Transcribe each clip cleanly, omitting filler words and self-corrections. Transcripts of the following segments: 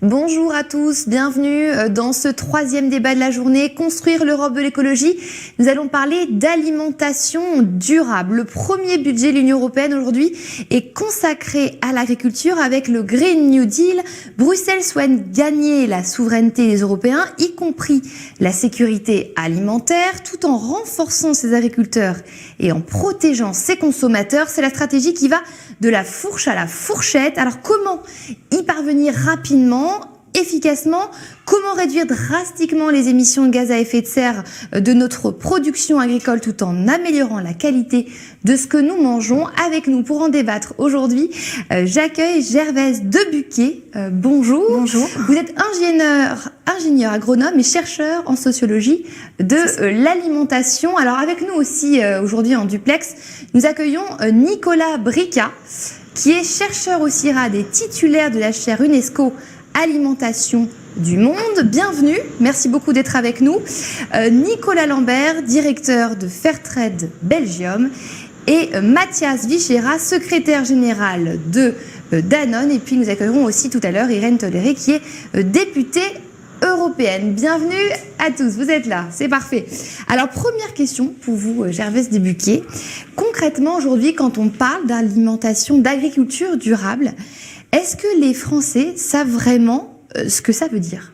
Bonjour à tous, bienvenue dans ce troisième débat de la journée, Construire l'Europe de l'écologie. Nous allons parler d'alimentation durable. Le premier budget de l'Union européenne aujourd'hui est consacré à l'agriculture avec le Green New Deal. Bruxelles souhaite gagner la souveraineté des Européens, y compris la sécurité alimentaire, tout en renforçant ses agriculteurs et en protégeant ses consommateurs. C'est la stratégie qui va de la fourche à la fourchette. Alors comment y parvenir rapidement, efficacement? Comment réduire drastiquement les émissions de gaz à effet de serre de notre production agricole tout en améliorant la qualité de ce que nous mangeons? Avec nous pour en débattre aujourd'hui, j'accueille Gervaise Debuquet. Bonjour. Bonjour. Vous êtes ingénieur agronome et chercheur en sociologie de l'alimentation. Alors avec nous aussi aujourd'hui en duplex, nous accueillons Nicolas Brica, qui est chercheur au CIRAD et titulaire de la chaire UNESCO Alimentation du Monde. Bienvenue, merci beaucoup d'être avec nous. Nicolas Lambert, directeur de Fairtrade Belgium, et Mathias Vichera, secrétaire général de Danone. Et puis nous accueillerons aussi tout à l'heure Irène Toléré, qui est députée européenne. Bienvenue à tous, vous êtes là, c'est parfait. Alors première question pour vous, Gervaise Debuquet. Concrètement aujourd'hui, quand on parle d'alimentation, d'agriculture durable, est-ce que les Français savent vraiment ce que ça veut dire ?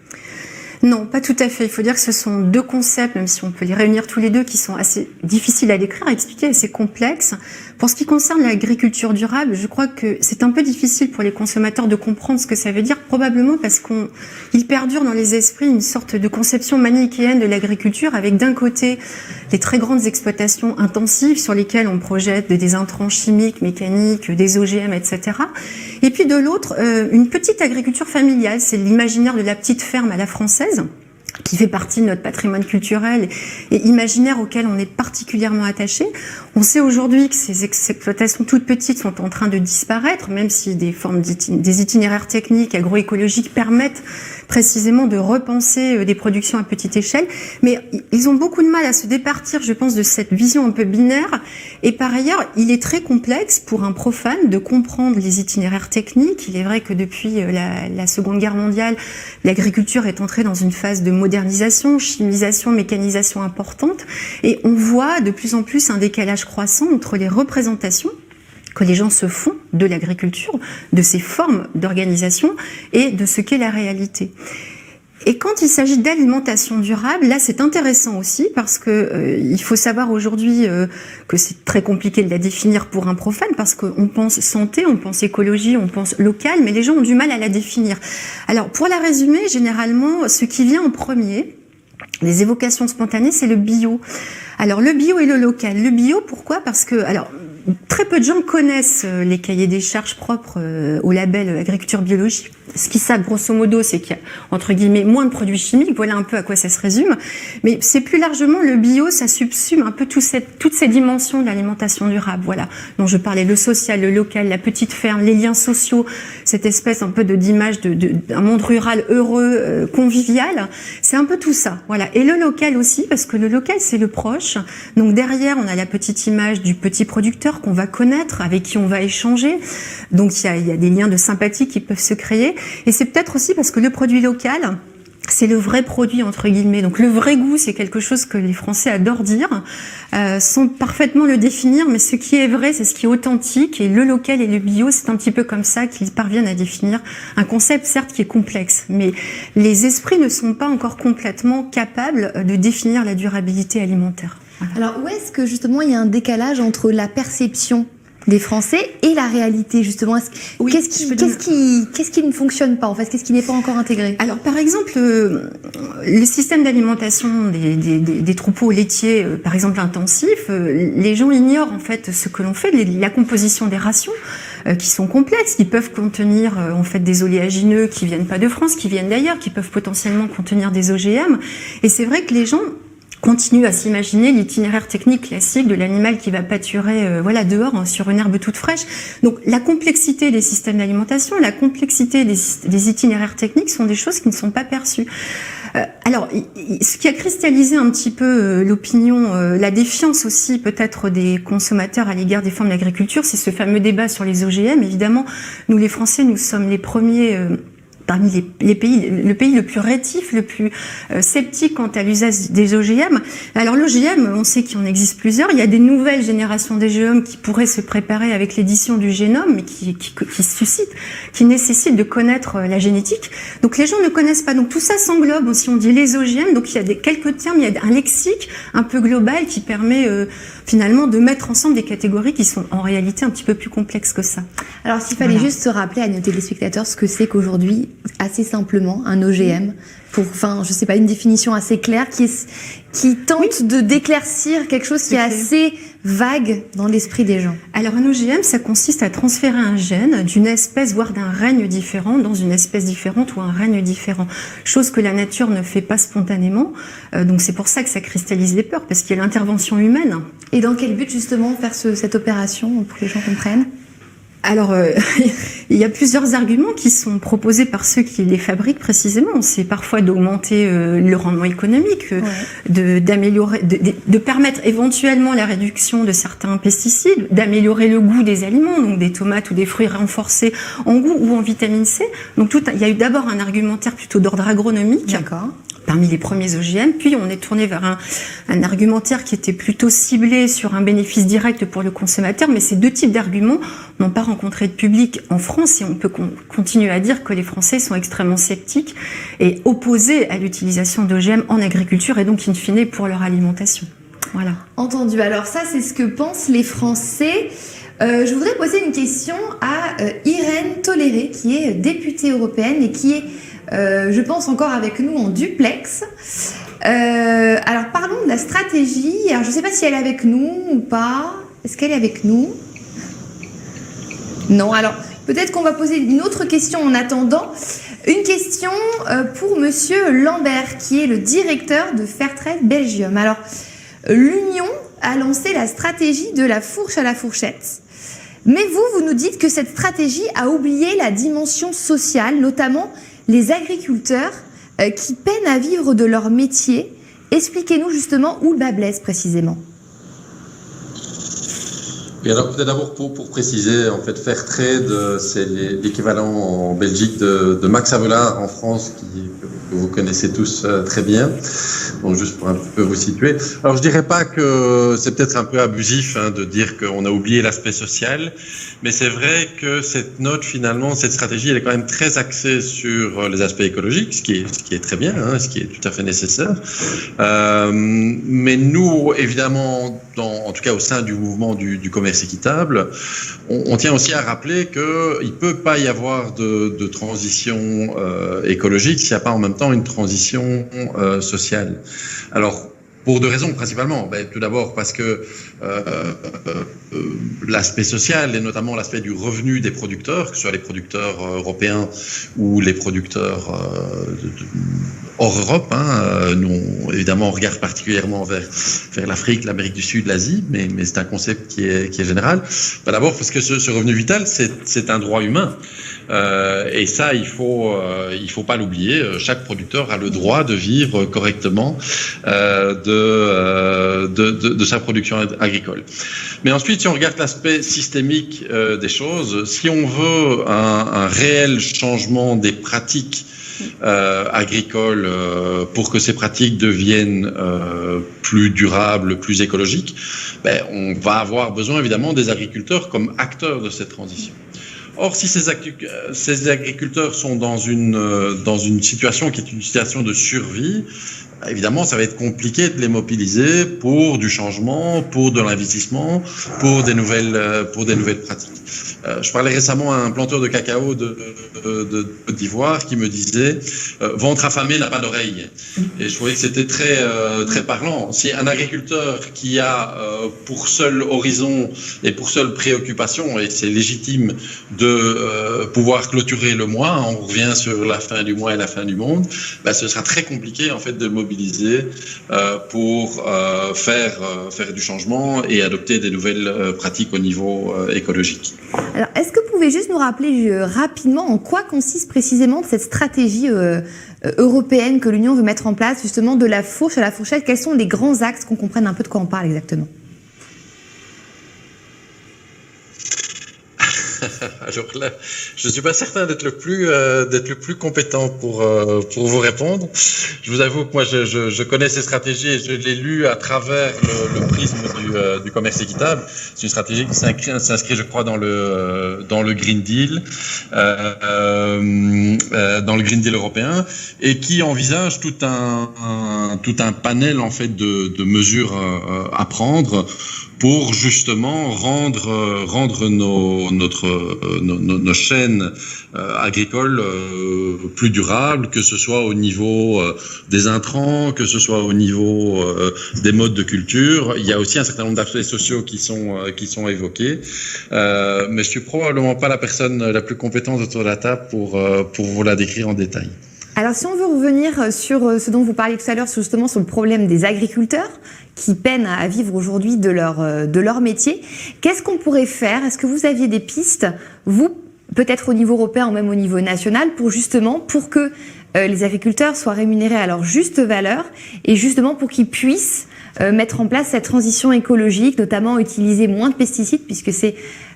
Non, pas tout à fait. Il faut dire que ce sont deux concepts, même si on peut les réunir tous les deux, qui sont assez difficiles à décrire, à expliquer, assez complexes. Pour ce qui concerne l'agriculture durable, je crois que c'est un peu difficile pour les consommateurs de comprendre ce que ça veut dire, probablement parce qu'il perdure dans les esprits une sorte de conception manichéenne de l'agriculture, avec d'un côté les très grandes exploitations intensives sur lesquelles on projette des intrants chimiques, mécaniques, des OGM, etc. Et puis de l'autre, une petite agriculture familiale, c'est l'imaginaire de la petite ferme à la française, qui fait partie de notre patrimoine culturel et imaginaire auquel on est particulièrement attaché. On sait aujourd'hui que ces exploitations toutes petites sont en train de disparaître, même si des formes des itinéraires techniques agroécologiques permettent précisément de repenser des productions à petite échelle. Mais ils ont beaucoup de mal à se départir, je pense, de cette vision un peu binaire. Et par ailleurs, il est très complexe pour un profane de comprendre les itinéraires techniques. Il est vrai que depuis la Seconde Guerre mondiale, l'agriculture est entrée dans une phase de modernisation, chimisation, mécanisation importante. Et on voit de plus en plus un décalage croissant entre les représentations que les gens se font de l'agriculture, de ses formes d'organisation et de ce qu'est la réalité. Et quand il s'agit d'alimentation durable, là c'est intéressant aussi parce que il faut savoir aujourd'hui que c'est très compliqué de la définir pour un profane parce qu'on pense santé, on pense écologie, on pense local, mais les gens ont du mal à la définir. Alors pour la résumer, généralement, ce qui vient en premier, les évocations spontanées, c'est le bio. Alors le bio et le local. Le bio, pourquoi ? Parce que très peu de gens connaissent les cahiers des charges propres au label agriculture biologique. Ce qu'ils savent, grosso modo, c'est qu'il y a, entre guillemets, moins de produits chimiques. Voilà un peu à quoi ça se résume. Mais c'est plus largement le bio, ça subsume un peu toutes ces dimensions de l'alimentation durable. Voilà. Donc je parlais le social, le local, la petite ferme, les liens sociaux, cette espèce un peu d'image d'un monde rural heureux, convivial. C'est un peu tout ça. Voilà. Et le local aussi, parce que le local, c'est le proche. Donc derrière, on a la petite image du petit producteur qu'on va connaître, avec qui on va échanger. Donc il y a des liens de sympathie qui peuvent se créer. Et c'est peut-être aussi parce que le produit local, c'est le vrai produit, entre guillemets. Donc le vrai goût, c'est quelque chose que les Français adorent dire, sans parfaitement le définir, mais ce qui est vrai, c'est ce qui est authentique. Et le local et le bio, c'est un petit peu comme ça qu'ils parviennent à définir un concept, certes, qui est complexe. Mais les esprits ne sont pas encore complètement capables de définir la durabilité alimentaire. Voilà. Alors où est-ce que justement il y a un décalage entre la perception des Français et la réalité, justement? Oui, qu'est-ce qui ne fonctionne pas, en fait? Qu'est-ce qui n'est pas encore intégré? Alors, par exemple, le système d'alimentation des troupeaux laitiers, par exemple intensifs, les gens ignorent en fait ce que l'on fait, la composition des rations, qui sont complexes, qui peuvent contenir en fait des oléagineux qui viennent pas de France, qui viennent d'ailleurs, qui peuvent potentiellement contenir des OGM. Et c'est vrai que les gens continue à s'imaginer l'itinéraire technique classique de l'animal qui va pâturer dehors sur une herbe toute fraîche. Donc la complexité des systèmes d'alimentation, la complexité des itinéraires techniques sont des choses qui ne sont pas perçues. Alors, ce qui a cristallisé un petit peu l'opinion, la défiance aussi peut-être des consommateurs à l'égard des formes d'agriculture, c'est ce fameux débat sur les OGM. Évidemment, nous les Français, nous sommes les premiers parmi le pays le plus rétif, le plus sceptique quant à l'usage des OGM. Alors l'OGM, on sait qu'il en existe plusieurs. Il y a des nouvelles générations d'OGM qui pourraient se préparer avec l'édition du génome, mais qui nécessitent de connaître la génétique. Donc les gens ne connaissent pas. Donc tout ça s'englobe. Si on dit les OGM, donc il y a quelques termes, il y a un lexique un peu global qui permet finalement de mettre ensemble des catégories qui sont en réalité un petit peu plus complexes que ça. Alors s'il fallait juste se rappeler à nos téléspectateurs ce que c'est qu'aujourd'hui, assez simplement, un OGM, je sais pas, une définition assez claire qui tente de d'éclaircir quelque chose qui est assez vague dans l'esprit des gens. Alors un OGM, ça consiste à transférer un gène d'une espèce, voire d'un règne différent, dans une espèce différente ou un règne différent. Chose que la nature ne fait pas spontanément. Donc c'est pour ça que ça cristallise les peurs, parce qu'il y a l'intervention humaine. Et dans quel but justement faire cette opération, pour que les gens comprennent ? Alors, il y a plusieurs arguments qui sont proposés par ceux qui les fabriquent précisément. C'est parfois d'augmenter le rendement économique, d'améliorer, de permettre éventuellement la réduction de certains pesticides, d'améliorer le goût des aliments, donc des tomates ou des fruits renforcés en goût ou en vitamine C. Donc il y a eu d'abord un argumentaire plutôt d'ordre agronomique. D'accord. Parmi les premiers OGM, puis on est tourné vers un argumentaire qui était plutôt ciblé sur un bénéfice direct pour le consommateur, mais ces deux types d'arguments n'ont pas rencontré de public en France et on peut continuer à dire que les Français sont extrêmement sceptiques et opposés à l'utilisation d'OGM en agriculture et donc in fine pour leur alimentation. Voilà. Entendu. Alors ça, c'est ce que pensent les Français. Je voudrais poser une question à Irène Toléré, qui est députée européenne et qui est je pense encore avec nous en duplex. Alors parlons de la stratégie. Alors je ne sais pas si elle est avec nous ou pas. Est-ce qu'elle est avec nous ? Non. Alors peut-être qu'on va poser une autre question en attendant. Une question pour Monsieur Lambert, qui est le directeur de Fairtrade Belgium. Alors l'Union a lancé la stratégie de la fourche à la fourchette. Mais vous nous dites que cette stratégie a oublié la dimension sociale, notamment les agriculteurs qui peinent à vivre de leur métier. Expliquez-nous justement où le bas blesse précisément. Et alors peut-être d'abord pour préciser, en fait Fairtrade, c'est l'équivalent en Belgique de Max Havelaar en France, que vous connaissez tous très bien. Donc juste pour un peu vous situer. Alors je dirais pas que c'est peut-être un peu abusif de dire qu'on a oublié l'aspect social, mais c'est vrai que cette note finalement, cette stratégie, elle est quand même très axée sur les aspects écologiques, ce qui est très bien, ce qui est tout à fait nécessaire. Mais nous, évidemment, en tout cas au sein du mouvement du commerce équitable, on tient aussi à rappeler qu'il peut pas y avoir de transition écologique s'il n'y a pas en même temps une transition sociale. Alors, pour deux raisons principalement. Tout d'abord parce que l'aspect social et notamment l'aspect du revenu des producteurs, que ce soit les producteurs européens ou les producteurs hors Europe, nous évidemment on regarde particulièrement vers l'Afrique, l'Amérique du Sud, l'Asie, mais c'est un concept qui est général. D'abord parce que ce revenu vital c'est un droit humain. Et ça, il faut pas l'oublier. Chaque producteur a le droit de vivre correctement de sa production agricole. Mais ensuite, si on regarde l'aspect systémique des choses, si on veut un réel changement des pratiques agricoles pour que ces pratiques deviennent plus durables, plus écologiques, on va avoir besoin évidemment des agriculteurs comme acteurs de cette transition. Or, si ces agriculteurs sont dans une situation qui est une situation de survie, évidemment, ça va être compliqué de les mobiliser pour du changement, pour de l'investissement, pour des nouvelles pratiques. Je parlais récemment à un planteur de cacao de Côte d'Ivoire qui me disait ventre affamé n'a pas d'oreille. Et je trouvais que c'était très parlant. Si un agriculteur qui a pour seul horizon et pour seule préoccupation, et c'est légitime de pouvoir clôturer le mois, on revient sur la fin du mois et la fin du monde, ce sera très compliqué en fait de mobiliser pour faire du changement et adopter des nouvelles pratiques au niveau écologique. Alors, est-ce que vous pouvez juste nous rappeler rapidement en quoi consiste précisément cette stratégie européenne que l'Union veut mettre en place, justement de la fourche à la fourchette? Quels sont les grands axes, qu'on comprenne un peu de quoi on parle exactement? Alors là, je ne suis pas certain d'être le plus compétent pour vous répondre. Je vous avoue que moi, je connais ces stratégies et je les lu à travers le prisme du commerce équitable. C'est une stratégie qui s'inscrit, je crois, dans le Green Deal, dans le Green Deal européen, et qui envisage tout un panel en fait de mesures à prendre pour justement rendre nos chaînes agricoles plus durables, que ce soit au niveau des intrants, que ce soit au niveau des modes de culture. Il y a aussi un certain nombre d'aspects sociaux qui sont évoqués, mais je suis probablement pas la personne la plus compétente autour de la table pour vous la décrire en détail. Alors, si on veut revenir sur ce dont vous parliez tout à l'heure, justement sur le problème des agriculteurs qui peinent à vivre aujourd'hui de leur métier, qu'est-ce qu'on pourrait faire? Est-ce que vous aviez des pistes, vous, peut-être au niveau européen ou même au niveau national, pour que les agriculteurs soient rémunérés à leur juste valeur et justement pour qu'ils puissent mettre en place cette transition écologique, notamment utiliser moins de pesticides, puisque c'est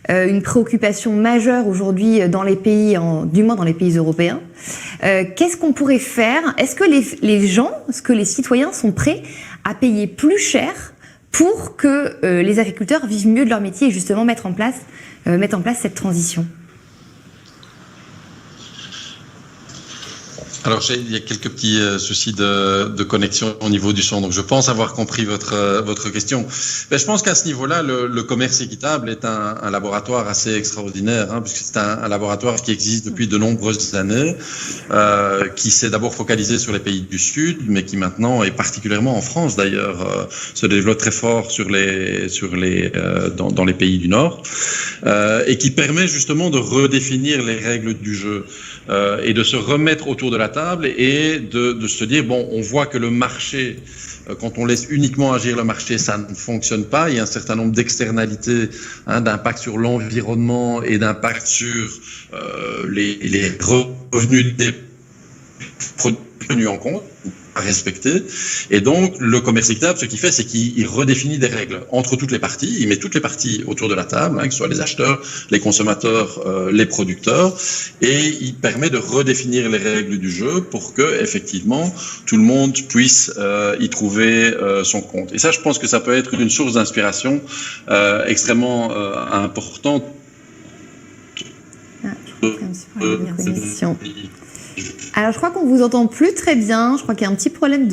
une préoccupation majeure aujourd'hui dans les pays, du moins dans les pays européens. Qu'est-ce qu'on pourrait faire? Est-ce que les citoyens sont prêts à payer plus cher pour que les agriculteurs vivent mieux de leur métier et justement mettre en place cette transition? Alors, il y a quelques petits soucis de connexion au niveau du son, donc je pense avoir compris votre question. Mais je pense qu'à ce niveau-là, le commerce équitable est un laboratoire assez extraordinaire, puisque c'est un laboratoire qui existe depuis de nombreuses années, qui s'est d'abord focalisé sur les pays du Sud, mais qui maintenant, et particulièrement en France d'ailleurs, se développe très fort dans les pays du Nord, et qui permet justement de redéfinir les règles du jeu. Et de se remettre autour de la table et de se dire, bon, on voit que le marché, quand on laisse uniquement agir le marché, ça ne fonctionne pas. Il y a un certain nombre d'externalités, d'impact sur l'environnement et d'impact sur les revenus des produits tenus en compte, à respecter. Et donc, le commerce équitable, ce qu'il fait, c'est qu'il redéfinit des règles entre toutes les parties. Il met toutes les parties autour de la table, que ce soit les acheteurs, les consommateurs, les producteurs, et il permet de redéfinir les règles du jeu pour que, effectivement, tout le monde puisse y trouver son compte. Et ça, je pense que ça peut être une source d'inspiration extrêmement importante. Alors, je crois qu'on vous entend plus très bien. Je crois qu'il y a un petit problème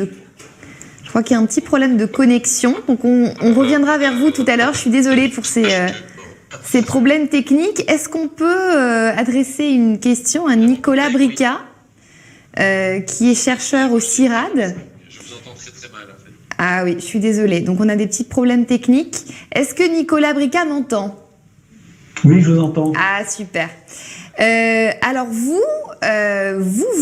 de connexion. Donc, on reviendra vers vous tout à l'heure. Je suis désolée pour ces problèmes techniques. Est-ce qu'on peut adresser une question à Nicolas Brica, qui est chercheur au CIRAD? Je vous entends très très mal, en fait. Ah oui, je suis désolée. Donc, on a des petits problèmes techniques. Est-ce que Nicolas Brica m'entend? Oui, je vous entends. Ah, super. Alors vous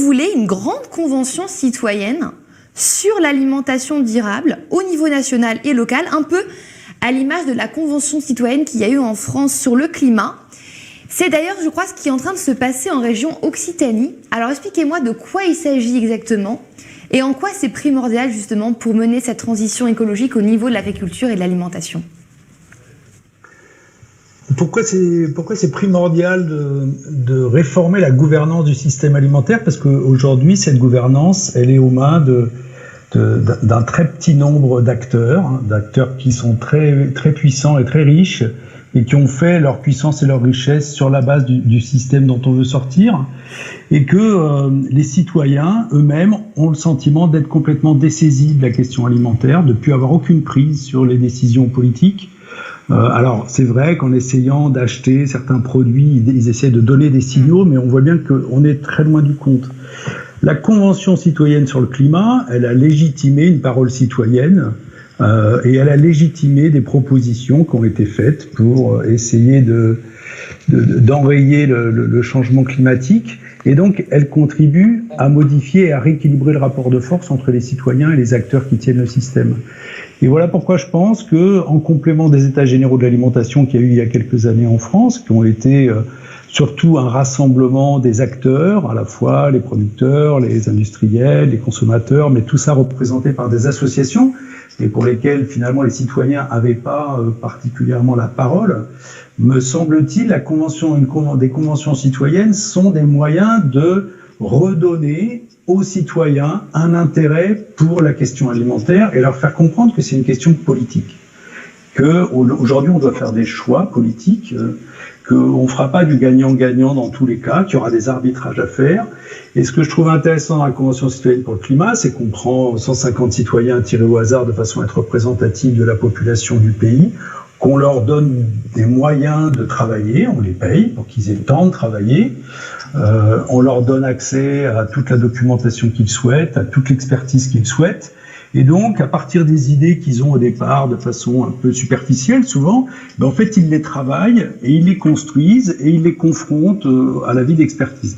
voulez une grande convention citoyenne sur l'alimentation durable au niveau national et local, un peu à l'image de la convention citoyenne qu'il y a eu en France sur le climat. C'est d'ailleurs, je crois, ce qui est en train de se passer en région Occitanie. Alors expliquez-moi de quoi il s'agit exactement et en quoi c'est primordial justement pour mener cette transition écologique au niveau de l'agriculture et de l'alimentation. Pourquoi c'est primordial de réformer la gouvernance du système alimentaire? Parce qu'aujourd'hui, cette gouvernance, elle est aux mains d'un très petit nombre d'acteurs qui sont très, très puissants et très riches, et qui ont fait leur puissance et leur richesse sur la base du système dont on veut sortir, et que les citoyens eux-mêmes ont le sentiment d'être complètement dessaisis de la question alimentaire, de ne plus avoir aucune prise sur les décisions politiques. Alors, c'est vrai qu'en essayant d'acheter certains produits, ils essaient de donner des signaux, mais on voit bien qu'on est très loin du compte. La Convention citoyenne sur le climat, elle a légitimé une parole citoyenne et elle a légitimé des propositions qui ont été faites pour essayer d'enrayer le changement climatique. Et donc, elle contribue à modifier et à rééquilibrer le rapport de force entre les citoyens et les acteurs qui tiennent le système. Et voilà pourquoi je pense que, en complément des États généraux de l'alimentation qu'il y a eu il y a quelques années en France, qui ont été surtout un rassemblement des acteurs, à la fois les producteurs, les industriels, les consommateurs, mais tout ça représenté par des associations, et pour lesquels finalement les citoyens n'avaient pas particulièrement la parole, me semble-t-il, des conventions citoyennes sont des moyens de redonner aux citoyens un intérêt pour la question alimentaire et leur faire comprendre que c'est une question politique. Qu'aujourd'hui on doit faire des choix politiques, qu'on ne fera pas du gagnant-gagnant dans tous les cas, qu'il y aura des arbitrages à faire. Et ce que je trouve intéressant dans la Convention citoyenne pour le climat, c'est qu'on prend 150 citoyens tirés au hasard de façon à être représentatifs de la population du pays, qu'on leur donne des moyens de travailler, on les paye pour qu'ils aient le temps de travailler, on leur donne accès à toute la documentation qu'ils souhaitent, à toute l'expertise qu'ils souhaitent, et donc à partir des idées qu'ils ont au départ de façon un peu superficielle souvent, ben en fait ils les travaillent et ils les construisent et ils les confrontent à la vie d'expertise.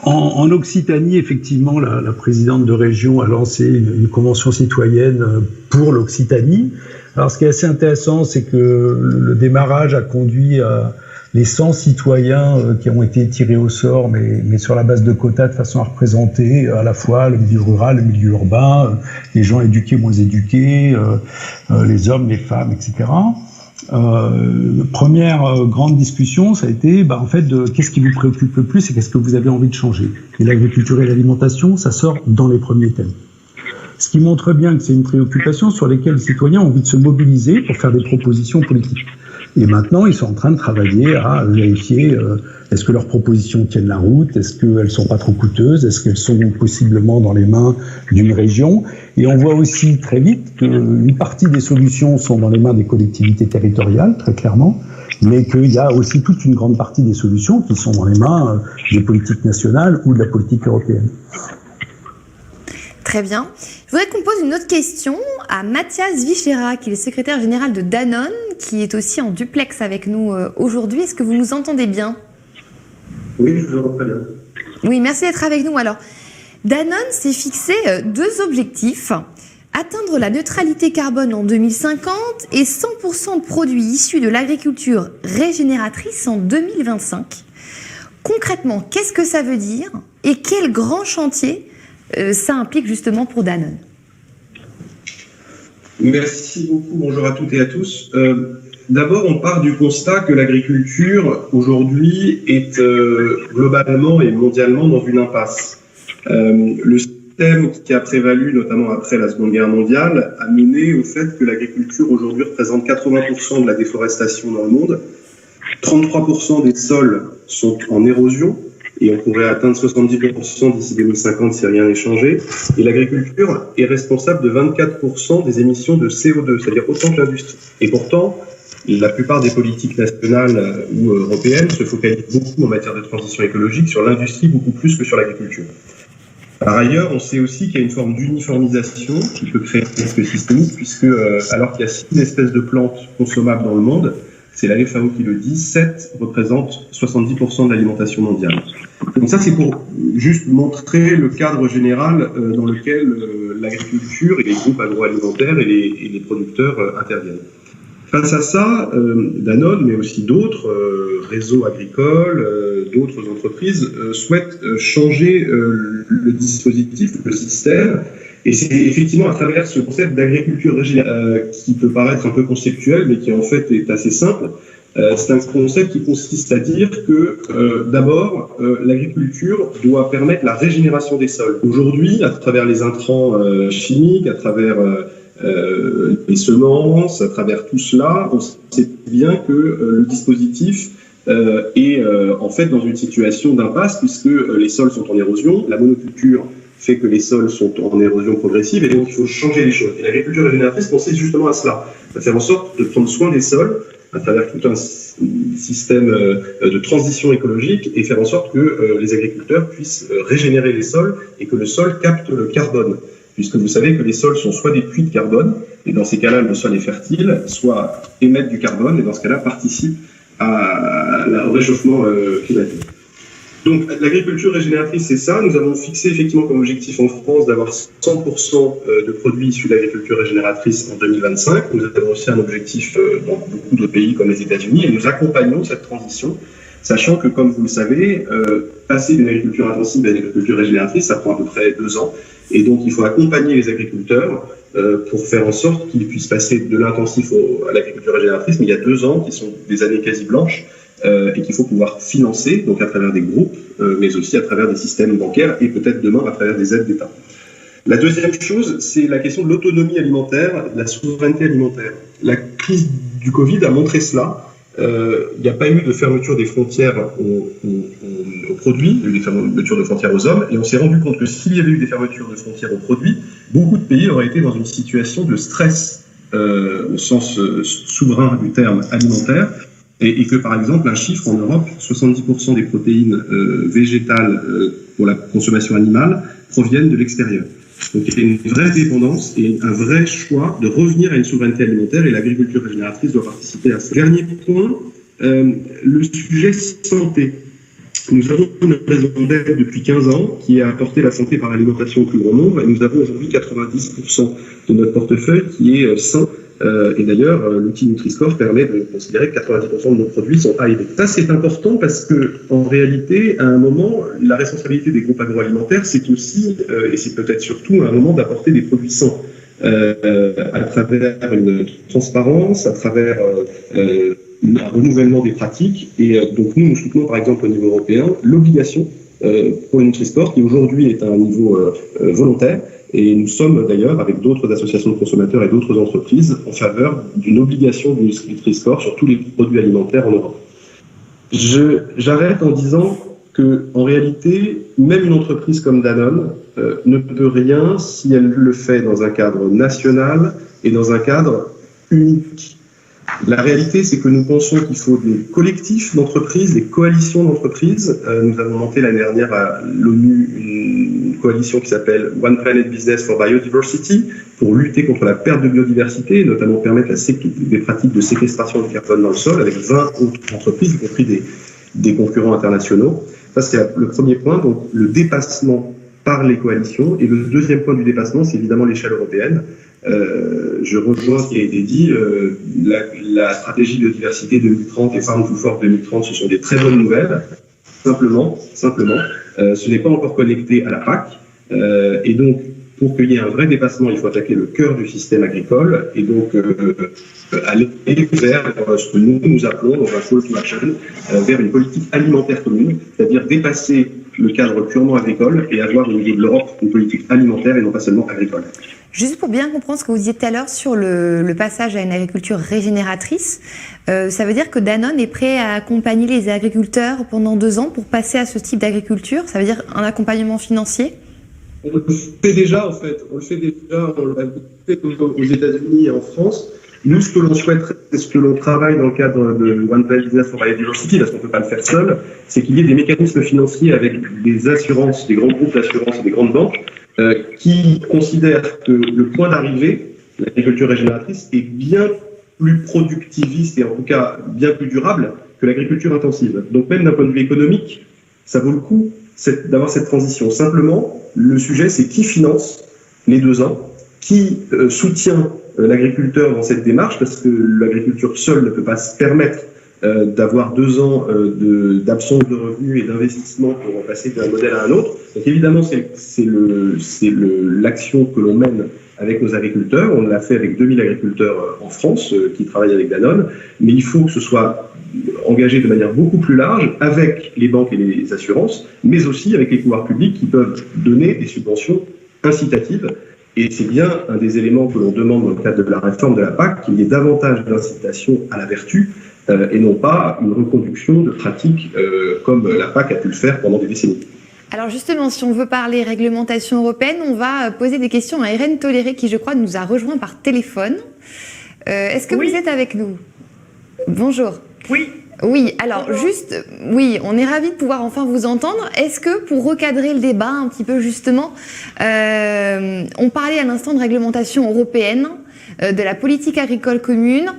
En Occitanie, effectivement, la présidente de région a lancé une convention citoyenne pour l'Occitanie. Alors, ce qui est assez intéressant, c'est que le démarrage a conduit à les 100 citoyens qui ont été tirés au sort, mais sur la base de quotas, de façon à représenter à la fois le milieu rural, le milieu urbain, les gens éduqués, moins éduqués, les hommes, les femmes, etc. Première grande discussion, ça a été en fait qu'est-ce qui vous préoccupe le plus et qu'est-ce que vous avez envie de changer. Et l'agriculture et l'alimentation, ça sort dans les premiers thèmes. Ce qui montre bien que c'est une préoccupation sur laquelle les citoyens ont envie de se mobiliser pour faire des propositions politiques. Et maintenant, ils sont en train de travailler à vérifier est-ce que leurs propositions tiennent la route, est-ce qu'elles sont pas trop coûteuses, est-ce qu'elles sont possiblement dans les mains d'une région. Et on voit aussi très vite qu'une partie des solutions sont dans les mains des collectivités territoriales, très clairement, mais qu'il y a aussi toute une grande partie des solutions qui sont dans les mains des politiques nationales ou de la politique européenne. Très bien. Je voudrais qu'on pose une autre question à Mathias Vichera, qui est le secrétaire général de Danone, qui est aussi en duplex avec nous aujourd'hui. Est-ce que vous nous entendez bien ? Oui, je vous entends très bien. Oui, merci d'être avec nous. Alors, Danone s'est fixé deux objectifs. Atteindre la neutralité carbone en 2050 et 100% de produits issus de l'agriculture régénératrice en 2025. Concrètement, qu'est-ce que ça veut dire et quel grand chantier ça implique justement pour Danone? Merci beaucoup, bonjour à toutes et à tous. D'abord, on part du constat que l'agriculture aujourd'hui est globalement et mondialement dans une impasse. Le système qui a prévalu, notamment après la Seconde Guerre mondiale, a mené au fait que l'agriculture aujourd'hui représente 80% de la déforestation dans le monde, 33% des sols sont en érosion, et on pourrait atteindre 70% d'ici 2050 si rien n'est changé. Et l'agriculture est responsable de 24% des émissions de CO2, c'est-à-dire autant que l'industrie. Et pourtant, la plupart des politiques nationales ou européennes se focalisent beaucoup en matière de transition écologique sur l'industrie, beaucoup plus que sur l'agriculture. Par ailleurs, on sait aussi qu'il y a une forme d'uniformisation qui peut créer un risque systémique, puisque alors qu'il y a 6 espèces de plantes consommables dans le monde, c'est la FAO qui le dit, 7 représentent 70% de l'alimentation mondiale. Donc ça, c'est pour juste montrer le cadre général dans lequel l'agriculture et les groupes agroalimentaires et les producteurs interviennent. Face à ça, Danone, mais aussi d'autres réseaux agricoles, d'autres entreprises souhaitent changer le dispositif, le système. Et c'est effectivement à travers ce concept d'agriculture régénérative qui peut paraître un peu conceptuel, mais qui en fait est assez simple. C'est un concept qui consiste à dire que d'abord, l'agriculture doit permettre la régénération des sols. Aujourd'hui, à travers les intrants chimiques, à travers les semences, à travers tout cela, on sait bien que le dispositif est en fait dans une situation d'impasse puisque les sols sont en érosion, la monoculture fait que les sols sont en érosion progressive et donc il faut changer les choses. Et l'agriculture régénératrice consiste justement à cela, à faire en sorte de prendre soin des sols à travers tout un système de transition écologique et faire en sorte que les agriculteurs puissent régénérer les sols et que le sol capte le carbone. Puisque vous savez que les sols sont soit des puits de carbone, et dans ces cas-là, le sol est fertile, soit émettent du carbone, et dans ce cas-là, participent au réchauffement climatique. Donc, l'agriculture régénératrice, c'est ça. Nous avons fixé effectivement comme objectif en France d'avoir 100% de produits issus de l'agriculture régénératrice en 2025. Nous avons aussi un objectif dans beaucoup de pays comme les États-Unis, et nous accompagnons cette transition, sachant que, comme vous le savez, passer d'une agriculture intensive à une agriculture régénératrice, ça prend à peu près 2 ans. Et donc, il faut accompagner les agriculteurs pour faire en sorte qu'il puisse passer de l'intensif à l'agriculture régénératrice, mais il y a 2 ans qui sont des années quasi blanches et qu'il faut pouvoir financer, donc à travers des groupes, mais aussi à travers des systèmes bancaires et peut-être demain à travers des aides d'État. La deuxième chose, c'est la question de l'autonomie alimentaire, de la souveraineté alimentaire. La crise du Covid a montré cela. Il n'y a pas eu de fermeture des frontières aux produits, il y a eu des fermetures de frontières aux hommes, et on s'est rendu compte que s'il y avait eu des fermetures de frontières aux produits, beaucoup de pays auraient été dans une situation de stress au sens souverain du terme alimentaire, et que par exemple, un chiffre en Europe, 70% des protéines végétales pour la consommation animale proviennent de l'extérieur. Donc il y a une vraie dépendance et un vrai choix de revenir à une souveraineté alimentaire, et l'agriculture régénératrice doit participer à ce. Dernier point, le sujet santé. Nous avons une raison d'être depuis 15 ans qui est apporter la santé par l'alimentation au plus grand nombre, et nous avons aujourd'hui 90% de notre portefeuille qui est sain. Et d'ailleurs, l'outil Nutri-Score permet de considérer que 90% de nos produits sont A et B. Ça, c'est important parce que, en réalité, à un moment, la responsabilité des groupes agroalimentaires, c'est aussi, et c'est peut-être surtout, à un moment d'apporter des produits sains. À travers une transparence, à travers un renouvellement des pratiques. Et donc, nous soutenons, par exemple, au niveau européen, l'obligation pour une Nutri-Score qui, aujourd'hui, est à un niveau volontaire. Et nous sommes d'ailleurs, avec d'autres associations de consommateurs et d'autres entreprises, en faveur d'une obligation du Nutri-Score sur tous les produits alimentaires en Europe. J'arrête en disant que, en réalité, même une entreprise comme Danone ne peut rien si elle le fait dans un cadre national et dans un cadre unique. La réalité, c'est que nous pensons qu'il faut des collectifs d'entreprises, des coalitions d'entreprises. Nous avons monté l'année dernière à l'ONU une coalition qui s'appelle One Planet Business for Biodiversity pour lutter contre la perte de biodiversité et notamment permettre des pratiques de séquestration de carbone dans le sol avec 20 autres entreprises, y compris des concurrents internationaux. Ça, c'est le premier point, donc le dépassement par les coalitions. Et le deuxième point du dépassement, c'est évidemment l'échelle européenne. Je rejoins ce qui a été dit, la stratégie biodiversité 2030 et Farm to Fork 2030, ce sont des très bonnes nouvelles. Simplement, ce n'est pas encore connecté à la PAC. Et donc, pour qu'il y ait un vrai dépassement, il faut attaquer le cœur du système agricole et donc aller vers ce que nous appelons dans un call to action, vers une politique alimentaire commune, c'est-à-dire dépasser le cadre purement agricole et avoir au niveau de l'Europe une politique alimentaire et non pas seulement agricole. Juste pour bien comprendre ce que vous disiez tout à l'heure sur le passage à une agriculture régénératrice, ça veut dire que Danone est prêt à accompagner les agriculteurs pendant 2 ans pour passer à ce type d'agriculture? Ça veut dire un accompagnement financier? On le fait déjà, en fait. On l'a fait aux États-Unis et en France. Nous, ce que l'on souhaiterait, c'est ce que l'on travaille dans le cadre de One Planet Business for Biodiversity, parce qu'on ne peut pas le faire seul, c'est qu'il y ait des mécanismes financiers avec des assurances, des grands groupes d'assurances et des grandes banques qui considèrent que le point d'arrivée, l'agriculture régénératrice, est bien plus productiviste et en tout cas bien plus durable que l'agriculture intensive. Donc même d'un point de vue économique, ça vaut le coup d'avoir cette transition. Simplement, le sujet, c'est qui finance les 2 ans, qui soutient l'agriculteur dans cette démarche, parce que l'agriculture seule ne peut pas se permettre d'avoir 2 ans d'absence de revenus et d'investissement pour passer d'un modèle à un autre. Donc évidemment, c'est l'action que l'on mène avec nos agriculteurs. On l'a fait avec 2000 agriculteurs en France qui travaillent avec Danone, mais il faut que ce soit engagé de manière beaucoup plus large avec les banques et les assurances, mais aussi avec les pouvoirs publics qui peuvent donner des subventions incitatives. Et c'est bien un des éléments que l'on demande dans le cadre de la réforme de la PAC, qu'il y ait davantage d'incitation à la vertu et non pas une reconduction de pratiques comme la PAC a pu le faire pendant des décennies. Alors justement, si on veut parler réglementation européenne, on va poser des questions à Irène Toléré qui, je crois, nous a rejoint par téléphone. Est-ce que vous êtes avec nous? Bonjour. Oui, alors juste, oui, on est ravis de pouvoir enfin vous entendre. Est-ce que pour recadrer le débat un petit peu justement, on parlait à l'instant de réglementation européenne, de la politique agricole commune.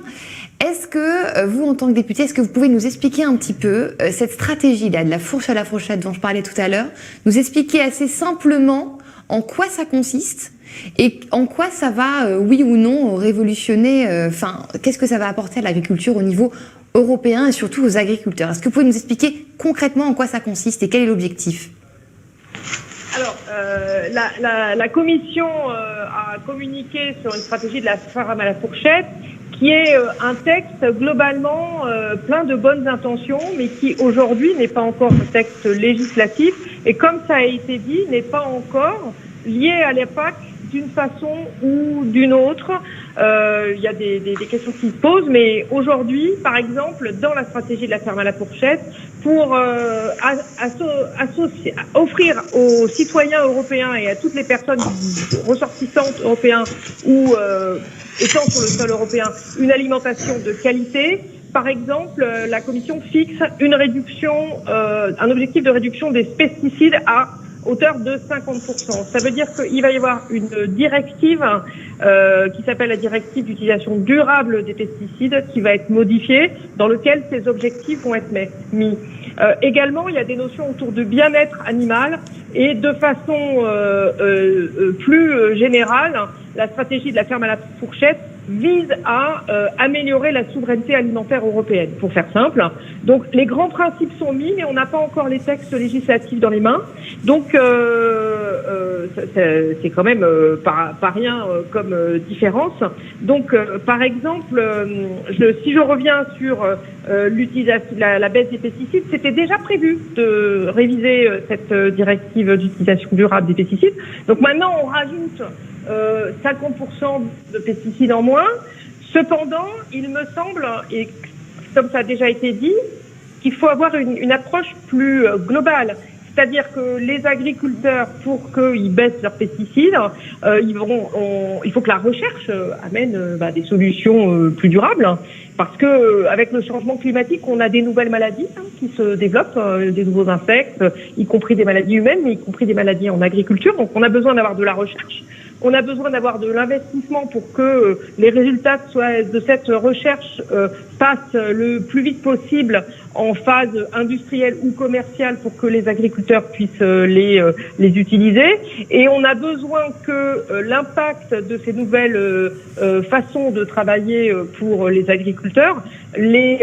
Est-ce que vous, en tant que député, est-ce que vous pouvez nous expliquer un petit peu cette stratégie-là, de la fourche à la fourchette dont je parlais tout à l'heure, nous expliquer assez simplement en quoi ça consiste et en quoi ça va, oui ou non, révolutionner, qu'est-ce que ça va apporter à l'agriculture au niveau européen et surtout aux agriculteurs. Est-ce que vous pouvez nous expliquer concrètement en quoi ça consiste et quel est l'objectif? Alors, la Commission a communiqué sur une stratégie de la ferme à la fourchette, qui est un texte globalement plein de bonnes intentions, mais qui aujourd'hui n'est pas encore un texte législatif, et comme ça a été dit, n'est pas encore lié à la PAC d'une façon ou d'une autre. Il y a des questions qui se posent, mais aujourd'hui, par exemple, dans la stratégie de la ferme à la fourchette, pour offrir aux citoyens européens et à toutes les personnes ressortissantes européens ou étant sur le sol européen une alimentation de qualité, par exemple, la Commission fixe une réduction, un objectif de réduction des pesticides à hauteur de 50%. Ça veut dire qu'il va y avoir une directive qui s'appelle la directive d'utilisation durable des pesticides qui va être modifiée, dans lequel ces objectifs vont être mis. Également, il y a des notions autour de bien-être animal et de façon plus générale, la stratégie de la ferme à la fourchette vise à améliorer la souveraineté alimentaire européenne, pour faire simple. Donc les grands principes sont mis, mais on n'a pas encore les textes législatifs dans les mains. Donc c'est quand même pas rien comme différence. Donc par exemple, si je reviens sur l'utilisation, la baisse des pesticides, c'était déjà prévu de réviser cette directive d'utilisation durable des pesticides. Donc maintenant on rajoute 50% de pesticides en moins. Cependant, il me semble, et comme ça a déjà été dit, qu'il faut avoir une approche plus globale. C'est-à-dire que les agriculteurs, pour qu'ils baissent leurs pesticides, il faut que la recherche amène des solutions plus durables. Parce que avec le changement climatique, on a des nouvelles maladies qui se développent, des nouveaux insectes, y compris des maladies humaines, mais y compris des maladies en agriculture. Donc on a besoin d'avoir de la recherche. On a besoin d'avoir de l'investissement pour que les résultats de cette recherche passent le plus vite possible en phase industrielle ou commerciale pour que les agriculteurs puissent les utiliser. Et on a besoin que l'impact de ces nouvelles façons de travailler pour les agriculteurs les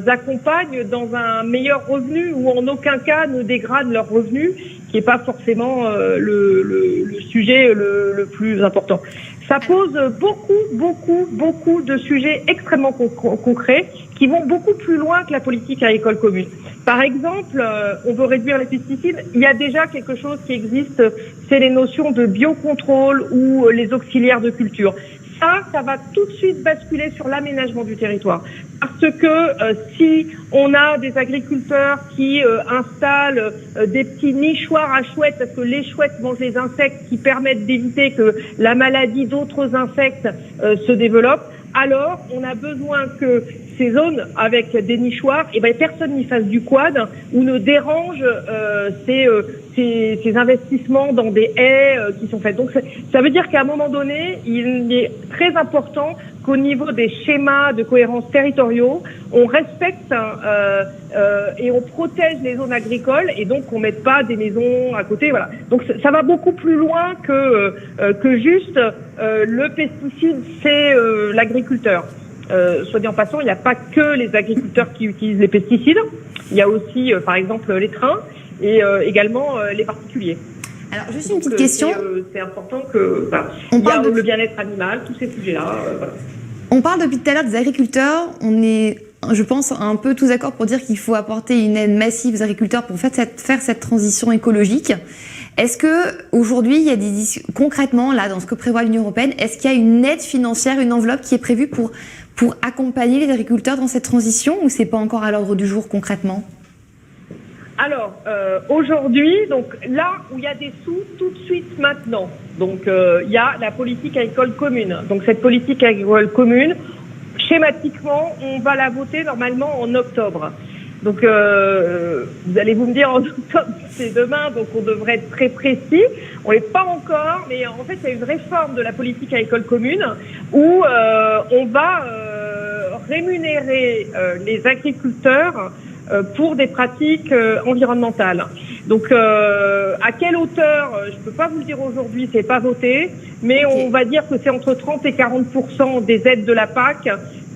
accompagne dans un meilleur revenu ou en aucun cas ne dégrade leur revenu, qui n'est pas forcément le sujet le plus important. Ça pose beaucoup de sujets extrêmement concrets qui vont beaucoup plus loin que la politique agricole commune. Par exemple, on veut réduire les pesticides. Il y a déjà quelque chose qui existe, c'est les notions de biocontrôle ou les auxiliaires de culture. Ça va tout de suite basculer sur l'aménagement du territoire. Parce que si on a des agriculteurs qui installent des petits nichoirs à chouettes, parce que les chouettes mangent les insectes qui permettent d'éviter que la maladie d'autres insectes se développe, alors on a besoin que ces zones avec des nichoirs, personne n'y fasse du quad ou ne dérange ces investissements dans des haies qui sont faites. Donc ça veut dire qu'à un moment donné, il est très important qu'au niveau des schémas de cohérence territoriaux, on respecte et on protège les zones agricoles et donc on mette pas des maisons à côté. Voilà. Donc ça va beaucoup plus loin que juste le pesticide, c'est l'agriculteur. Soit dit en passant, il n'y a pas que les agriculteurs qui utilisent les pesticides. Il y a aussi, par exemple, les trains et également les particuliers. Alors, juste une petite question. C'est important que il y a le bien-être animal, tous ces sujets-là. Voilà. On parle depuis tout à l'heure des agriculteurs. On est, je pense, un peu tous d'accord pour dire qu'il faut apporter une aide massive aux agriculteurs pour faire cette transition écologique. Est-ce que aujourd'hui, il y a concrètement, là, dans ce que prévoit l'Union européenne, est-ce qu'il y a une aide financière, une enveloppe qui est prévue pour accompagner les agriculteurs dans cette transition, ou c'est pas encore à l'ordre du jour concrètement? Alors, aujourd'hui, donc là où il y a des sous tout de suite maintenant, donc il y a la politique agricole commune. Donc cette politique agricole commune, schématiquement, on va la voter normalement en octobre. Donc vous allez vous me dire en octobre, c'est demain, donc on devrait être très précis. On n'est pas encore, mais en fait il y a une réforme de la politique agricole commune où on va rémunérer les agriculteurs pour des pratiques environnementales. Donc à quelle hauteur, je peux pas vous le dire aujourd'hui, c'est pas voté, mais on va dire que c'est entre 30 et 40% des aides de la PAC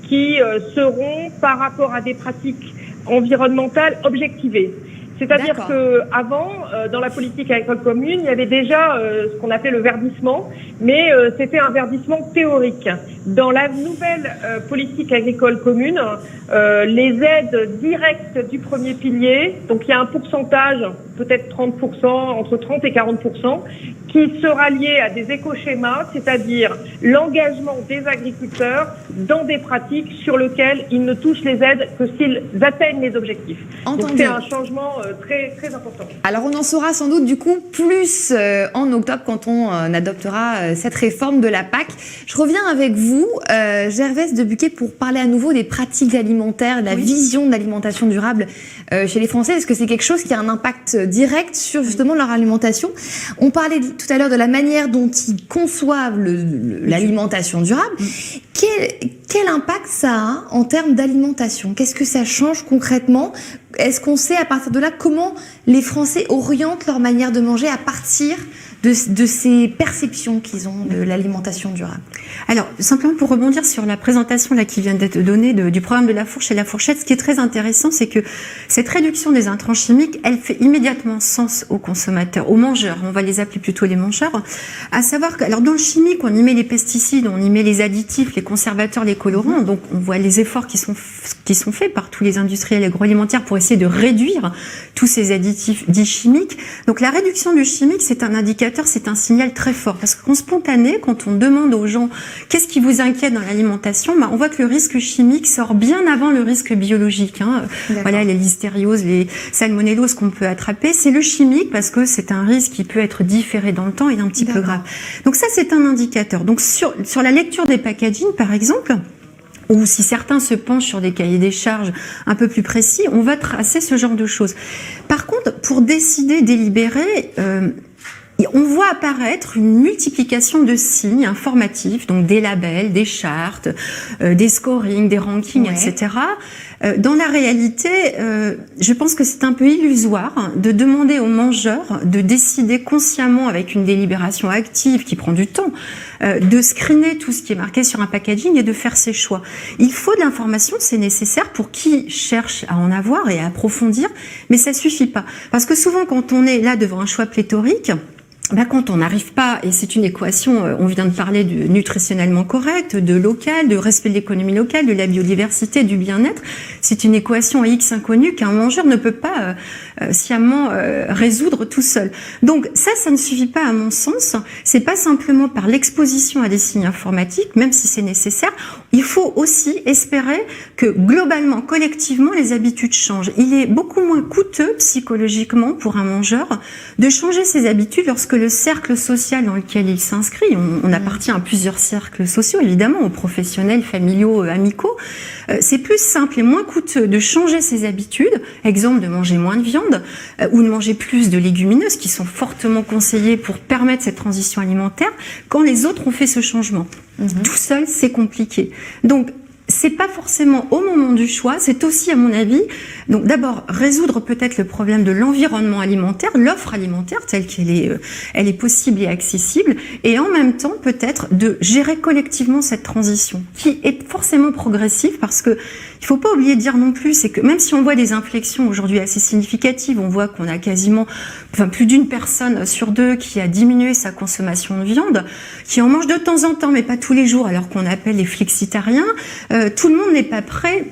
qui seront par rapport à des pratiques environnementales objectivées. C'est-à-dire D'accord. que avant, dans la politique agricole commune, il y avait déjà ce qu'on appelait le verdissement, mais c'était un verdissement théorique. Dans la nouvelle politique agricole commune, les aides directes du premier pilier, donc il y a un pourcentage, peut-être 30%, entre 30 et 40%, qui sera lié à des écoschémas, c'est-à-dire l'engagement des agriculteurs dans des pratiques sur lesquelles ils ne touchent les aides que s'ils atteignent les objectifs. Donc Entendu. c'est un changement très très important. Alors on en saura sans doute du coup plus en octobre quand on adoptera cette réforme de la PAC. Je reviens avec vous, Gervaise de Buquet, pour parler à nouveau des pratiques alimentaires, de la vision de l'alimentation durable chez les Français. Est-ce que c'est quelque chose qui a un impact direct sur justement leur alimentation? On parlait tout à l'heure de la manière dont ils conçoivent l'alimentation durable. Quel impact ça a en termes d'alimentation? Qu'est-ce que ça change concrètement? Est-ce qu'on sait à partir de là comment les Français orientent leur manière de manger à partir de ces perceptions qu'ils ont de l'alimentation durable? Alors, simplement pour rebondir sur la présentation là qui vient d'être donnée du programme de la fourche et la fourchette, ce qui est très intéressant, c'est que cette réduction des intrants chimiques, elle fait immédiatement sens aux consommateurs, aux mangeurs. On va les appeler plutôt les mangeurs. À savoir que, alors dans le chimique, on y met les pesticides, on y met les additifs, les conservateurs, les colorants. Donc, on voit les efforts qui sont faits par tous les industriels agroalimentaires pour essayer de réduire tous ces additifs dits chimiques. Donc, la réduction du chimique, c'est un indicateur, c'est un signal très fort. Parce qu'en spontané, quand on demande aux gens qu'est-ce qui vous inquiète dans l'alimentation, on voit que le risque chimique sort bien avant le risque biologique. Voilà, les listérioses, les salmonelloses qu'on peut attraper, c'est le chimique parce que c'est un risque qui peut être différé dans le temps et un petit peu grave. Donc ça, c'est un indicateur. Donc sur la lecture des packaging, par exemple, ou si certains se penchent sur des cahiers des charges un peu plus précis, on va tracer ce genre de choses. Par contre, pour décider, délibérer, on voit apparaître une multiplication de signes informatifs, donc des labels, des chartes, des scorings, des rankings, etc. Dans la réalité, je pense que c'est un peu illusoire de demander aux mangeurs de décider consciemment avec une délibération active qui prend du temps, de screener tout ce qui est marqué sur un packaging et de faire ses choix. Il faut de l'information, c'est nécessaire pour qui cherche à en avoir et à approfondir, mais ça suffit pas. Parce que souvent, quand on est là devant un choix pléthorique, quand on n'arrive pas, et c'est une équation, on vient de parler de nutritionnellement correct, de local, de respect de l'économie locale, de la biodiversité, du bien-être, c'est une équation à X inconnue qu'un mangeur ne peut pas sciemment résoudre tout seul. Donc ça ne suffit pas à mon sens, c'est pas simplement par l'exposition à des signes informatiques, même si c'est nécessaire, il faut aussi espérer que globalement, collectivement, les habitudes changent. Il est beaucoup moins coûteux psychologiquement pour un mangeur de changer ses habitudes lorsque le cercle social dans lequel il s'inscrit, on appartient à plusieurs cercles sociaux, évidemment, aux professionnels, familiaux, amicaux, c'est plus simple et moins coûteux de changer ses habitudes, exemple de manger moins de viande ou de manger plus de légumineuses qui sont fortement conseillées pour permettre cette transition alimentaire quand les autres ont fait ce changement. Tout seul, c'est compliqué. Donc, c'est pas forcément au moment du choix, c'est aussi à mon avis, donc d'abord résoudre peut-être le problème de l'environnement alimentaire, l'offre alimentaire telle qu'elle est, elle est possible et accessible, et en même temps peut-être de gérer collectivement cette transition qui est forcément progressive parce que il faut pas oublier de dire non plus, c'est que même si on voit des inflexions aujourd'hui assez significatives, on voit qu'on a quasiment, plus d'une personne sur deux qui a diminué sa consommation de viande, qui en mange de temps en temps mais pas tous les jours alors qu'on appelle les flexitariens. Tout le monde n'est pas prêt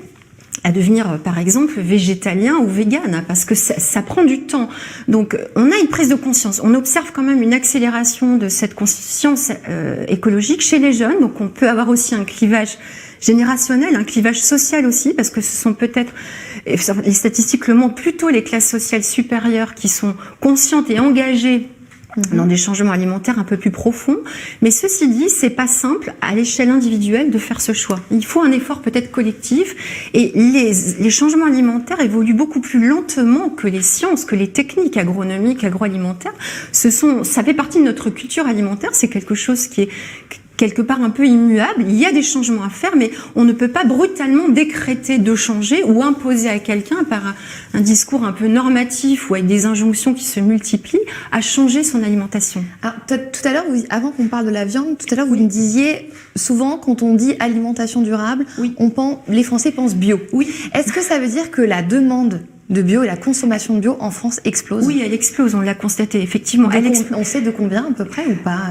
à devenir, par exemple, végétalien ou végane, parce que ça prend du temps. Donc, on a une prise de conscience. On observe quand même une accélération de cette conscience écologique chez les jeunes. Donc, on peut avoir aussi un clivage générationnel, un clivage social aussi, parce que ce sont peut-être, les statistiques le montrent, plutôt les classes sociales supérieures qui sont conscientes et engagées dans des changements alimentaires un peu plus profonds. Mais ceci dit, c'est pas simple à l'échelle individuelle de faire ce choix. Il faut un effort peut-être collectif et les changements alimentaires évoluent beaucoup plus lentement que les sciences, que les techniques agronomiques, agroalimentaires. Ça fait partie de notre culture alimentaire, c'est quelque chose qui est quelque part un peu immuable. Il y a des changements à faire, mais on ne peut pas brutalement décréter de changer ou imposer à quelqu'un par un discours un peu normatif ou avec des injonctions qui se multiplient à changer son alimentation. Alors, tout à l'heure, avant qu'on parle de la viande, tout à l'heure vous me disiez souvent quand on dit alimentation durable, les Français pensent bio. Oui. Est-ce que ça veut dire que la demande de bio et la consommation de bio en France explose. Oui, elle explose, on l'a constaté, effectivement. On sait de combien à peu près ou pas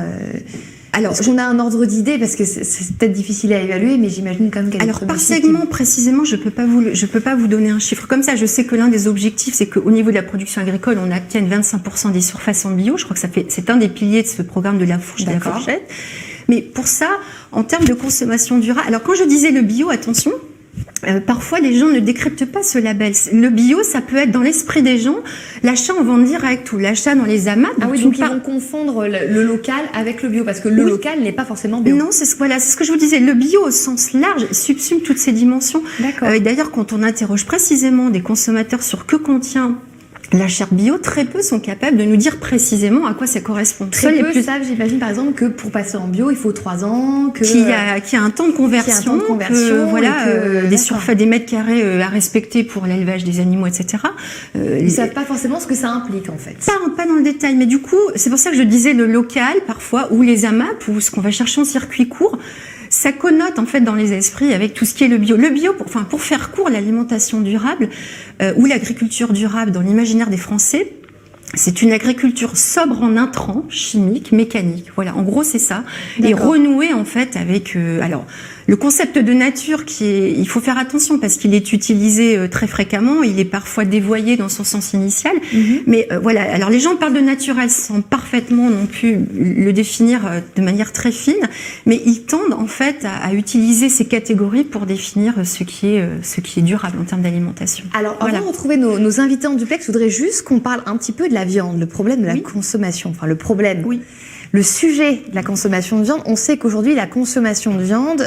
Alors, est-ce qu'on a un ordre d'idée, parce que c'est peut-être difficile à évaluer, mais j'imagine quand même qu'elle est Alors, par segment, précisément, je peux pas vous donner un chiffre comme ça. Je sais que l'un des objectifs, c'est qu'au niveau de la production agricole, on obtienne 25% des surfaces en bio. Je crois que c'est un des piliers de ce programme de la fourchette. Mais pour ça, en termes de consommation durable, alors quand je disais le bio, attention, parfois les gens ne décryptent pas ce label. Le bio, ça peut être dans l'esprit des gens l'achat en vente directe ou l'achat dans les AMAP. Ah oui, donc ils vont confondre le local avec le bio, parce que le local n'est pas forcément bio. Non, c'est ce que je vous disais. Le bio au sens large subsume toutes ces dimensions. D'accord. Et d'ailleurs, quand on interroge précisément des consommateurs sur que contient la chair bio, très peu sont capables de nous dire précisément à quoi ça correspond. Très peu savent, j'imagine, par exemple, que pour passer en bio, il faut 3 ans, qu'il y a un temps de conversion, des mètres carrés à respecter pour l'élevage des animaux, etc. Ils ne savent pas forcément ce que ça implique, en fait. Pas dans le détail, mais du coup, c'est pour ça que je disais le local, parfois, ou les AMAP, ou ce qu'on va chercher en circuit court. Ça connote en fait dans les esprits avec tout ce qui est le bio. Le bio, pour faire court, l'alimentation durable ou l'agriculture durable dans l'imaginaire des Français, c'est une agriculture sobre en intrants chimiques, mécaniques. Voilà, en gros c'est ça. Et renouer en fait avec le concept de nature il faut faire attention parce qu'il est utilisé très fréquemment, il est parfois dévoyé dans son sens initial. Mais voilà, alors les gens parlent de naturel sans parfaitement non plus le définir de manière très fine, mais ils tendent en fait à utiliser ces catégories pour définir ce qui est durable en termes d'alimentation. Alors avant de retrouver nos invités en duplex, je voudrais juste qu'on parle un petit peu de la viande, le problème de la consommation, enfin le problème. Oui. Le sujet de la consommation de viande, on sait qu'aujourd'hui la consommation de viande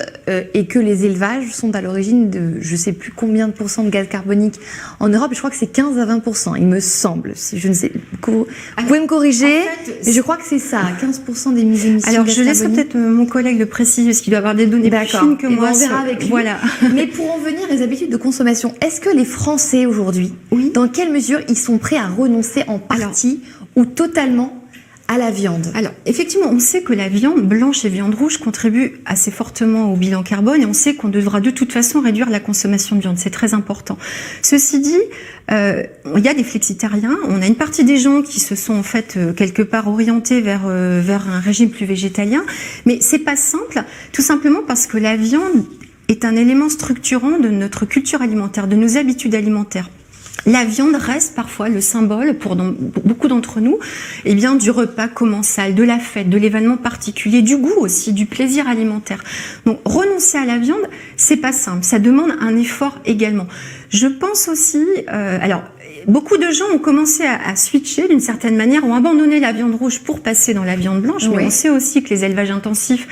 et que les élevages sont à l'origine de je ne sais plus combien de pourcents de gaz carbonique en Europe, je crois que c'est 15 à 20%, il me semble. Je ne sais, vous pouvez me corriger, mais je crois que c'est ça, 15% des émissions de gaz carbonique. Je laisserai peut-être mon collègue le préciser, parce qu'il doit avoir des données plus fines que moi. On verra avec lui. Voilà. Mais pour en venir aux habitudes de consommation, est-ce que les Français aujourd'hui, dans quelle mesure ils sont prêts à renoncer en partie ou totalement à la viande? Alors, effectivement, on sait que la viande blanche et viande rouge contribuent assez fortement au bilan carbone et on sait qu'on devra de toute façon réduire la consommation de viande. C'est très important. Ceci dit, il y a des flexitariens. On a une partie des gens qui se sont en fait quelque part orientés vers un régime plus végétalien. Mais c'est pas simple, tout simplement parce que la viande est un élément structurant de notre culture alimentaire, de nos habitudes alimentaires. La viande reste parfois le symbole pour beaucoup d'entre nous, du repas commensal, de la fête, de l'événement particulier, du goût aussi, du plaisir alimentaire. Donc renoncer à la viande, c'est pas simple, ça demande un effort également. Je pense aussi, beaucoup de gens ont commencé à switcher d'une certaine manière, ont abandonné la viande rouge pour passer dans la viande blanche, mais on sait aussi que les élevages intensifs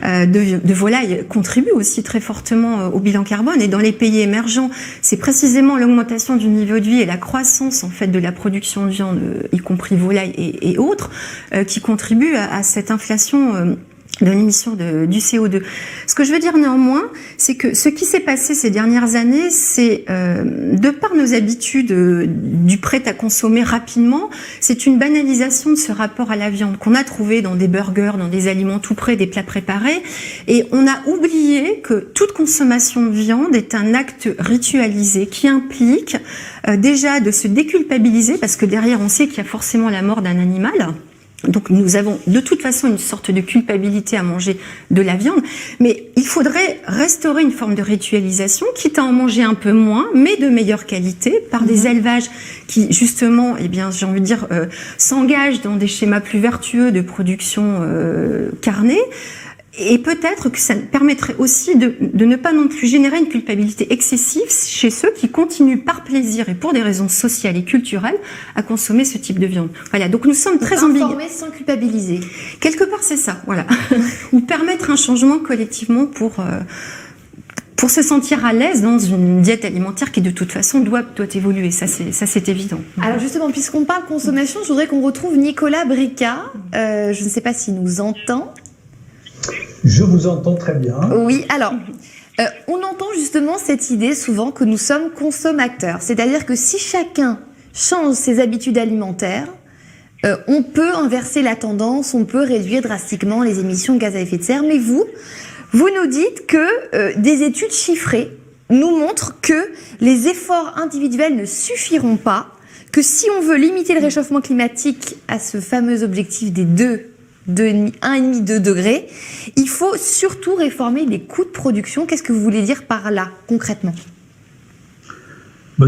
de volailles contribuent aussi très fortement au bilan carbone. Et dans les pays émergents, c'est précisément l'augmentation du niveau de vie et la croissance en fait de la production de viande, y compris volailles et autres, qui contribuent à cette inflation de l'émission du CO2. Ce que je veux dire néanmoins, c'est que ce qui s'est passé ces dernières années, c'est de par nos habitudes du prêt à consommer rapidement, c'est une banalisation de ce rapport à la viande qu'on a trouvé dans des burgers, dans des aliments tout prêts, des plats préparés, et on a oublié que toute consommation de viande est un acte ritualisé qui implique déjà de se déculpabiliser, parce que derrière on sait qu'il y a forcément la mort d'un animal. Donc nous avons de toute façon une sorte de culpabilité à manger de la viande, mais il faudrait restaurer une forme de ritualisation, quitte à en manger un peu moins, mais de meilleure qualité, par des élevages qui justement, j'ai envie de dire, s'engagent dans des schémas plus vertueux de production carnée. Et peut-être que ça permettrait aussi de ne pas non plus générer une culpabilité excessive chez ceux qui continuent par plaisir et pour des raisons sociales et culturelles à consommer ce type de viande. Voilà, donc nous sommes très ambigus. Informer sans culpabiliser. Quelque part, c'est ça, voilà. Ou permettre un changement collectivement pour se sentir à l'aise dans une diète alimentaire qui de toute façon doit évoluer, ça c'est évident. Alors justement, puisqu'on parle consommation, je voudrais qu'on retrouve Nicolas Brica. Je ne sais pas s'il nous entend. Je vous entends très bien. Oui, alors, on entend justement cette idée souvent que nous sommes consommateurs. C'est-à-dire que si chacun change ses habitudes alimentaires, on peut inverser la tendance, on peut réduire drastiquement les émissions de gaz à effet de serre. Mais vous nous dites que des études chiffrées nous montre que les efforts individuels ne suffiront pas, que si on veut limiter le réchauffement climatique à ce fameux objectif des 1,5-2 degrés, il faut surtout réformer les coûts de production. Qu'est-ce que vous voulez dire par là, concrètement ?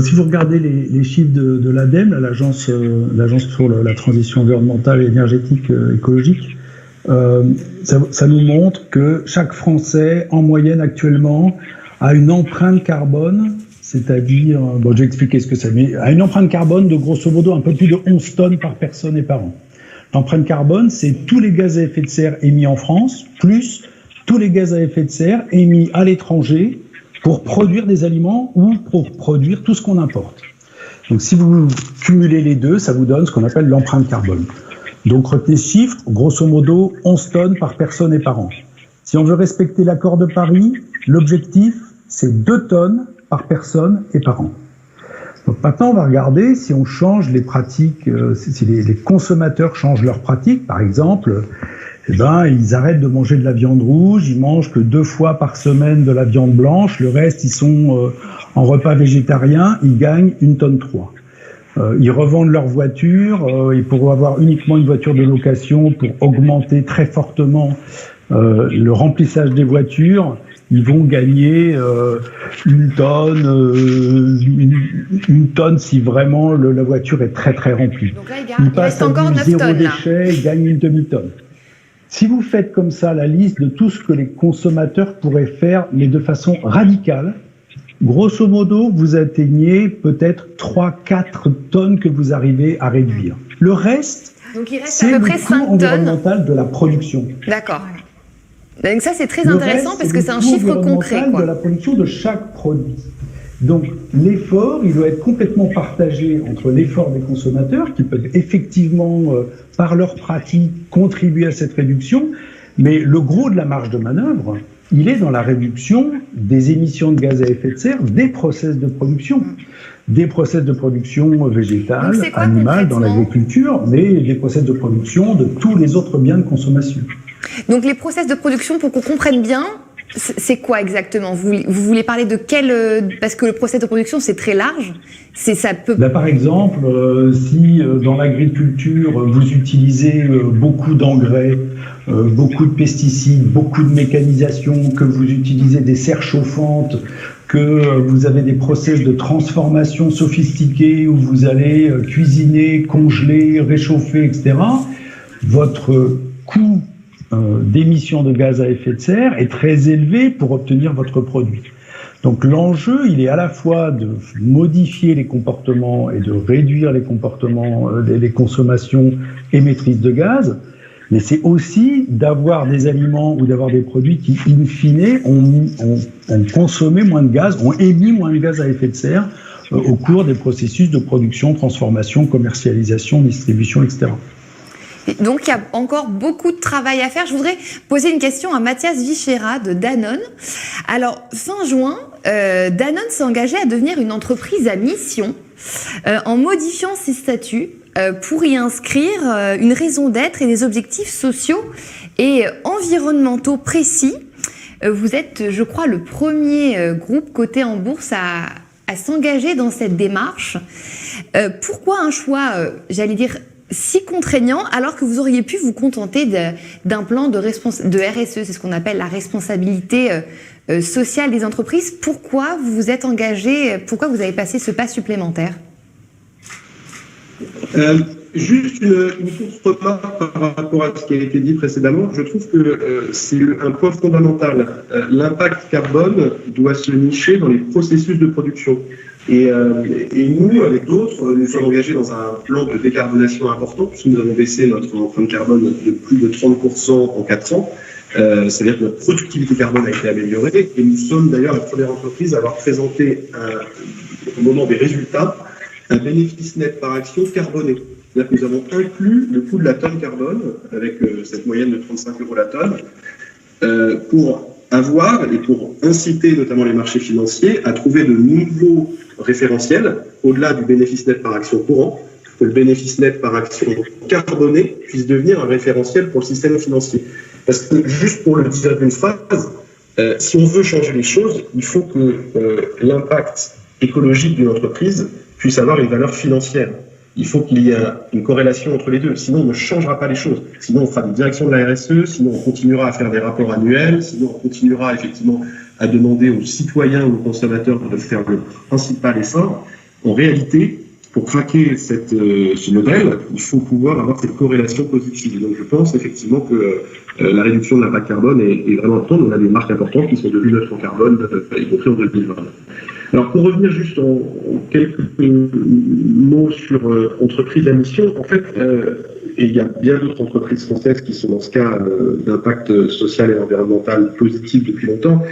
Si vous regardez les chiffres de l'ADEME, l'agence sur la transition environnementale et énergétique écologique, ça nous montre que chaque Français, en moyenne actuellement, a une empreinte carbone, c'est-à-dire, je vais expliquer ce que c'est, mais a une empreinte carbone de grosso modo un peu plus de 11 tonnes par personne et par an. L'empreinte carbone, c'est tous les gaz à effet de serre émis en France, plus tous les gaz à effet de serre émis à l'étranger, pour produire des aliments ou pour produire tout ce qu'on importe. Donc si vous cumulez les deux, ça vous donne ce qu'on appelle l'empreinte carbone. Donc retenez ce chiffre, grosso modo 11 tonnes par personne et par an. Si on veut respecter l'accord de Paris, l'objectif c'est 2 tonnes par personne et par an. Donc maintenant on va regarder si on change les pratiques, si les consommateurs changent leurs pratiques, par exemple, ils arrêtent de manger de la viande rouge, ils mangent que 2 fois par semaine de la viande blanche, le reste ils sont en repas végétarien, ils gagnent 1,3 tonne. Ils revendent leur voiture, ils pourront avoir uniquement une voiture de location pour augmenter très fortement le remplissage des voitures, ils vont gagner 1 tonne, 1 tonne si vraiment la voiture est très très remplie. Donc là, il reste encore 9 zéro tonnes. déchet, ils gagnent 1 demi-tonne. Si vous faites comme ça la liste de tout ce que les consommateurs pourraient faire, mais de façon radicale, grosso modo, vous atteignez peut-être 3-4 tonnes que vous arrivez à réduire. Le reste, donc il reste c'est à peu près le coût 5 tonnes. environnemental de la production. D'accord. Donc ça, c'est très Le intéressant reste, parce que c'est un le coût chiffre concret. environnemental de la production de chaque produit. Donc l'effort, il doit être complètement partagé entre l'effort des consommateurs qui peuvent effectivement, par leur pratique, contribuer à cette réduction, mais le gros de la marge de manœuvre, il est dans la réduction des émissions de gaz à effet de serre des process de production. Des process de production végétale, animale, dans l'agriculture, mais des process de production de tous les autres biens de consommation. Donc les process de production, pour qu'on comprenne bien, c'est quoi exactement ? Vous voulez parler de quel... Parce que le process de production, c'est très large. Ça peut... Par exemple, si dans l'agriculture, vous utilisez beaucoup d'engrais, beaucoup de pesticides, beaucoup de mécanisation, que vous utilisez des serres chauffantes, que vous avez des process de transformation sophistiqués où vous allez cuisiner, congeler, réchauffer, etc., votre coût d'émissions de gaz à effet de serre est très élevé pour obtenir votre produit. Donc l'enjeu, il est à la fois de modifier les comportements et de réduire les comportements, les consommations émettrices de gaz, mais c'est aussi d'avoir des aliments ou d'avoir des produits qui, in fine, ont consommé moins de gaz, ont émis moins de gaz à effet de serre au cours des processus de production, transformation, commercialisation, distribution, etc. Donc, il y a encore beaucoup de travail à faire. Je voudrais poser une question à Mathias Vichera de Danone. Alors, fin juin, Danone s'est engagé à devenir une entreprise à mission en modifiant ses statuts pour y inscrire une raison d'être et des objectifs sociaux et environnementaux précis. Vous êtes, je crois, le premier groupe coté en bourse à s'engager dans cette démarche. Pourquoi un choix, j'allais dire, si contraignant, alors que vous auriez pu vous contenter d'un plan de RSE, c'est ce qu'on appelle la responsabilité sociale des entreprises. Pourquoi vous vous êtes engagé, pourquoi vous avez passé ce pas supplémentaire ? Juste une courte remarque par rapport à ce qui a été dit précédemment. Je trouve que c'est un point fondamental. L'impact carbone doit se nicher dans les processus de production. Et nous, avec d'autres, nous sommes engagés dans un plan de décarbonation important, puisque nous avons baissé notre empreinte carbone de plus de 30% en 4 ans. C'est-à-dire que notre productivité carbone a été améliorée. Et nous sommes d'ailleurs la première entreprise à avoir présenté, au moment des résultats, un bénéfice net par action carboné. C'est-à-dire que nous avons inclus le coût de la tonne carbone, avec cette moyenne de 35 € la tonne, pour avoir et pour inciter notamment les marchés financiers à trouver de nouveaux référentiels au-delà du bénéfice net par action courant, que le bénéfice net par action carboné puisse devenir un référentiel pour le système financier. Parce que, juste pour le dire d'une phrase, Si on veut changer les choses, il faut que l'impact écologique d'une entreprise puisse avoir une valeur financière. Il faut qu'il y ait une corrélation entre les deux, sinon on ne changera pas les choses. Sinon on fera des directions de la RSE, sinon on continuera à faire des rapports annuels, sinon on continuera effectivement à demander aux citoyens ou aux consommateurs de faire le principal effort. En réalité, pour craquer ce modèle, il faut pouvoir avoir cette corrélation positive. Et donc je pense effectivement que la réduction de l'impact carbone est vraiment importante. On a des marques importantes qui sont devenues neutres en carbone, y compris en 2020. Alors pour revenir juste en quelques mots sur entreprises à mission, en fait, et il y a bien d'autres entreprises françaises qui sont dans ce cas d'impact social et environnemental positif depuis longtemps,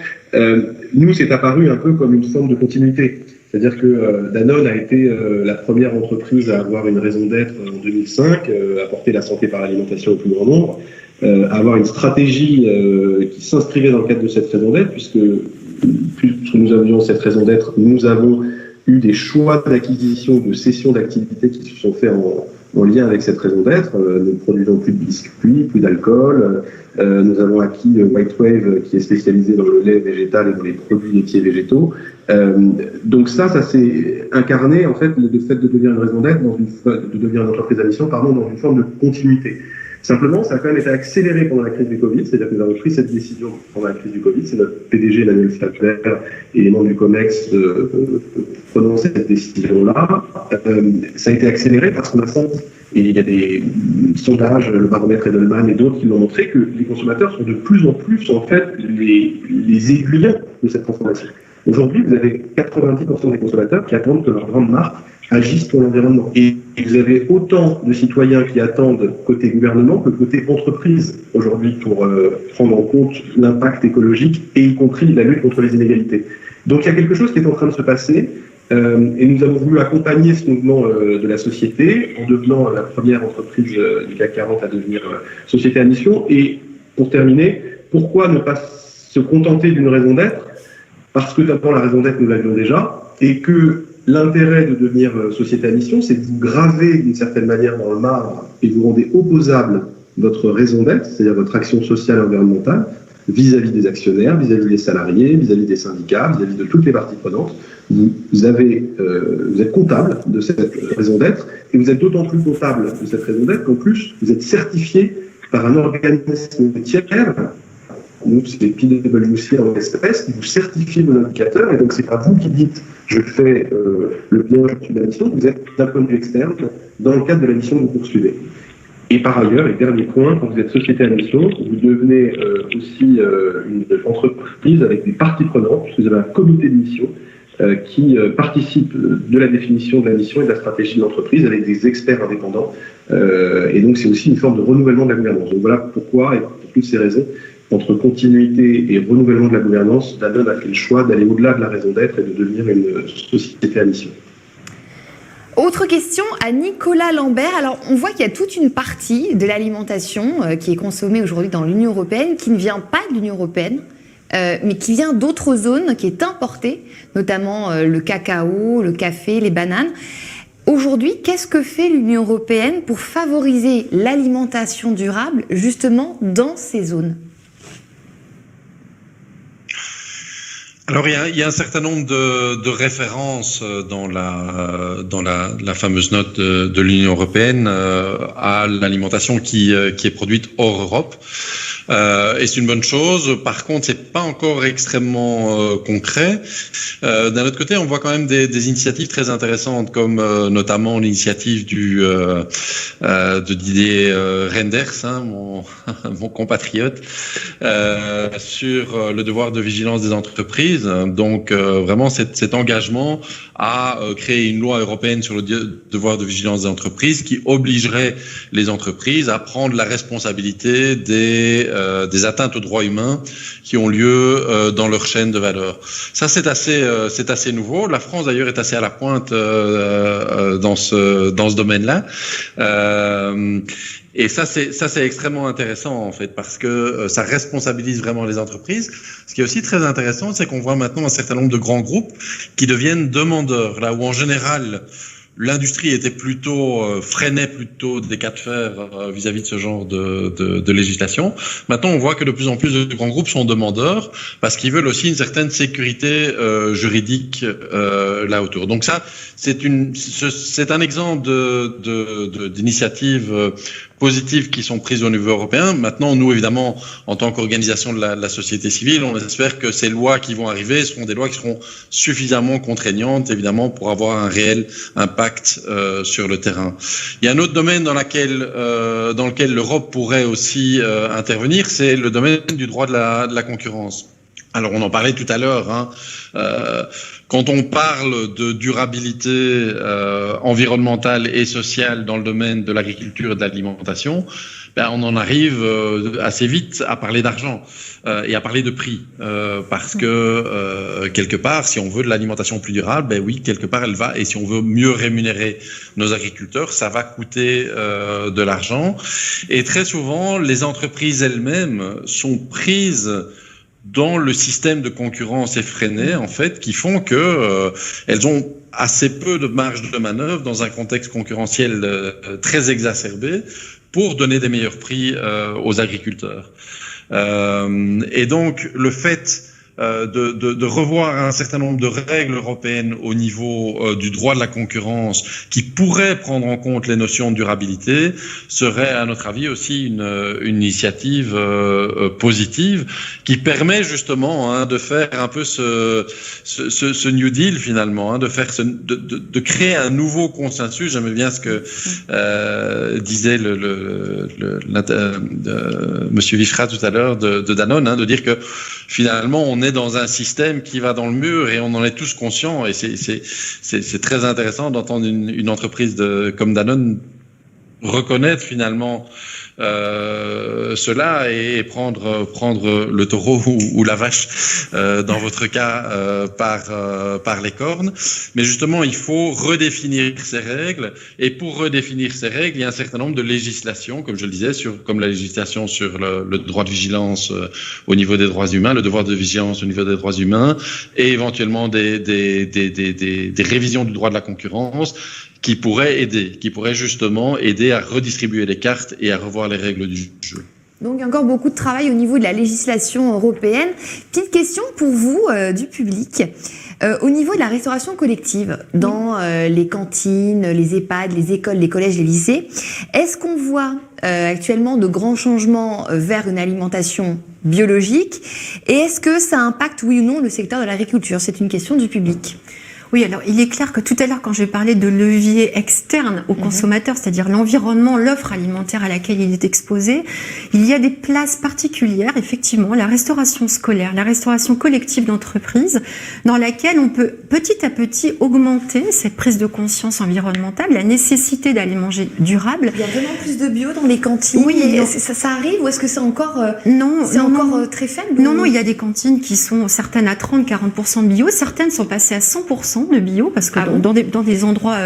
nous c'est apparu un peu comme une forme de continuité. C'est-à-dire que Danone a été la première entreprise à avoir une raison d'être en 2005, apporter la santé par l'alimentation au plus grand nombre, avoir une stratégie qui s'inscrivait dans le cadre de cette raison d'être, puisque nous avions cette raison d'être, nous avons eu des choix d'acquisition, de cession d'activités qui se sont faits en lien avec cette raison d'être. Nous ne produisons plus de biscuits, plus d'alcool. Nous avons acquis White Wave, qui est spécialisé dans le lait végétal et dans les produits laitiers végétaux. Donc ça s'est incarné, en fait, le fait de devenir une raison d'être, de devenir une entreprise à mission, dans une forme de continuité. Simplement, ça a quand même été accéléré pendant la crise du Covid, c'est-à-dire que nous avons pris cette décision pendant la crise du Covid, c'est notre PDG, Emmanuel Falconer, et les membres du COMEX prenant cette décision-là. Ça a été accéléré parce qu'on a senti, et il y a des sondages, le baromètre Edelman et d'autres qui l'ont montré, que les consommateurs sont de plus en plus, en fait, les aiguillons de cette transformation. Aujourd'hui, vous avez 90% des consommateurs qui attendent que leur grande marque agissent pour l'environnement. Et vous avez autant de citoyens qui attendent côté gouvernement que côté entreprise aujourd'hui pour prendre en compte l'impact écologique et y compris la lutte contre les inégalités. Donc il y a quelque chose qui est en train de se passer et nous avons voulu accompagner ce mouvement de la société en devenant la première entreprise du CAC 40 à devenir société à mission. Et pour terminer, pourquoi ne pas se contenter d'une raison d'être? Parce que d'abord la raison d'être nous l'avions déjà et que l'intérêt de devenir société à mission, c'est de vous graver d'une certaine manière dans le marbre et vous rendez opposable votre raison d'être, c'est-à-dire votre action sociale et environnementale, vis-à-vis des actionnaires, vis-à-vis des salariés, vis-à-vis des syndicats, vis-à-vis de toutes les parties prenantes. Vous êtes comptable de cette raison d'être et vous êtes d'autant plus comptable de cette raison d'être qu'en plus, vous êtes certifié par un organisme tiers. Nous, c'est PwC en espèces qui vous certifie vos indicateurs, et donc c'est pas vous qui dites je fais le bien de la mission, vous êtes d'un point de vue externe dans le cadre de la mission que vous poursuivez. Et par ailleurs, et dernier point, quand vous êtes société à mission, vous devenez aussi une entreprise avec des parties prenantes, puisque vous avez un comité de mission qui participe de la définition de la mission et de la stratégie de l'entreprise avec des experts indépendants. Et donc c'est aussi une forme de renouvellement de la gouvernance. Donc voilà pourquoi, et pour toutes ces raisons, entre continuité et renouvellement de la gouvernance, Danone a fait le choix d'aller au-delà de la raison d'être et de devenir une société à mission. Autre question à Nicolas Lambert. Alors, on voit qu'il y a toute une partie de l'alimentation qui est consommée aujourd'hui dans l'Union européenne qui ne vient pas de l'Union européenne, mais qui vient d'autres zones, qui est importée, notamment le cacao, le café, les bananes. Aujourd'hui, qu'est-ce que fait l'Union européenne pour favoriser l'alimentation durable, justement, dans ces zones ? Alors il y a un certain nombre de références dans la fameuse note de l'Union européenne à l'alimentation qui est produite hors Europe. Et c'est une bonne chose. Par contre, c'est pas encore extrêmement concret. D'un autre côté, on voit quand même des initiatives très intéressantes, comme notamment l'initiative de Didier Reynders, mon compatriote, sur le devoir de vigilance des entreprises. Donc vraiment cet engagement à créer une loi européenne sur le devoir de vigilance des entreprises qui obligerait les entreprises à prendre la responsabilité des atteintes aux droits humains qui ont lieu dans leur chaîne de valeur. Ça c'est assez nouveau. La France d'ailleurs est assez à la pointe dans ce domaine-là. Et ça c'est extrêmement intéressant en fait parce que ça responsabilise vraiment les entreprises. Ce qui est aussi très intéressant, c'est qu'on voit maintenant un certain nombre de grands groupes qui deviennent demandeurs, là où en général l'industrie était freinait plutôt des cas de fer vis-à-vis de ce genre de législation. Maintenant, on voit que de plus en plus de grands groupes sont demandeurs parce qu'ils veulent aussi une certaine sécurité juridique là autour. Donc ça, c'est un exemple d'initiative positives qui sont prises au niveau européen. Maintenant, nous, évidemment, en tant qu'organisation de la société civile, on espère que ces lois qui vont arriver seront des lois qui seront suffisamment contraignantes, évidemment, pour avoir un réel impact sur le terrain. Il y a un autre domaine dans lequel l'Europe pourrait aussi intervenir, c'est le domaine du droit de la concurrence. Alors, on en parlait tout à l'heure, quand on parle de durabilité environnementale et sociale dans le domaine de l'agriculture et de l'alimentation, on en arrive assez vite à parler d'argent et à parler de prix. Parce que, quelque part, si on veut de l'alimentation plus durable, oui, quelque part, elle va. Et si on veut mieux rémunérer nos agriculteurs, ça va coûter de l'argent. Et très souvent, les entreprises elles-mêmes sont prises dans le système de concurrence effréné, en fait, qui font que elles ont assez peu de marge de manœuvre dans un contexte concurrentiel très exacerbé pour donner des meilleurs prix aux agriculteurs. Et donc, le fait de revoir un certain nombre de règles européennes au niveau du droit de la concurrence qui pourraient prendre en compte les notions de durabilité serait, à notre avis, aussi une initiative positive qui permet justement de faire un peu ce New Deal finalement, de créer un nouveau consensus. J'aimais bien ce que disait Monsieur Vichra tout à l'heure de Danone, de dire que finalement on est dans un système qui va dans le mur et on en est tous conscients, et c'est très intéressant d'entendre une entreprise comme Danone reconnaître finalement cela et prendre le taureau ou la vache dans votre cas par les cornes. Mais justement, il faut redéfinir ces règles, et pour redéfinir ces règles, il y a un certain nombre de législations, comme je le disais, comme la législation sur le droit de vigilance au niveau des droits humains, le devoir de vigilance au niveau des droits humains, et éventuellement des révisions du droit de la concurrence qui pourrait justement aider à redistribuer les cartes et à revoir les règles du jeu. Donc, il y a encore beaucoup de travail au niveau de la législation européenne. Petite question pour vous, du public. Au niveau de la restauration collective, dans les cantines, les EHPAD, les écoles, les collèges, les lycées, est-ce qu'on voit actuellement de grands changements vers une alimentation biologique? Et est-ce que ça impacte, oui ou non, le secteur de l'agriculture? C'est une question du public. Oui, alors il est clair que tout à l'heure, quand j'ai parlé de levier externe au consommateur, c'est-à-dire l'environnement, l'offre alimentaire à laquelle il est exposé, il y a des places particulières, effectivement, la restauration scolaire, la restauration collective d'entreprise, dans laquelle on peut petit à petit augmenter cette prise de conscience environnementale, la nécessité d'aller manger durable. Il y a vraiment plus de bio dans les cantines? Oui, ça arrive, ou est-ce que c'est encore, très faible? Non, il y a des cantines qui sont certaines à 30-40% de bio, certaines sont passées à 100% de bio, parce que dans des endroits,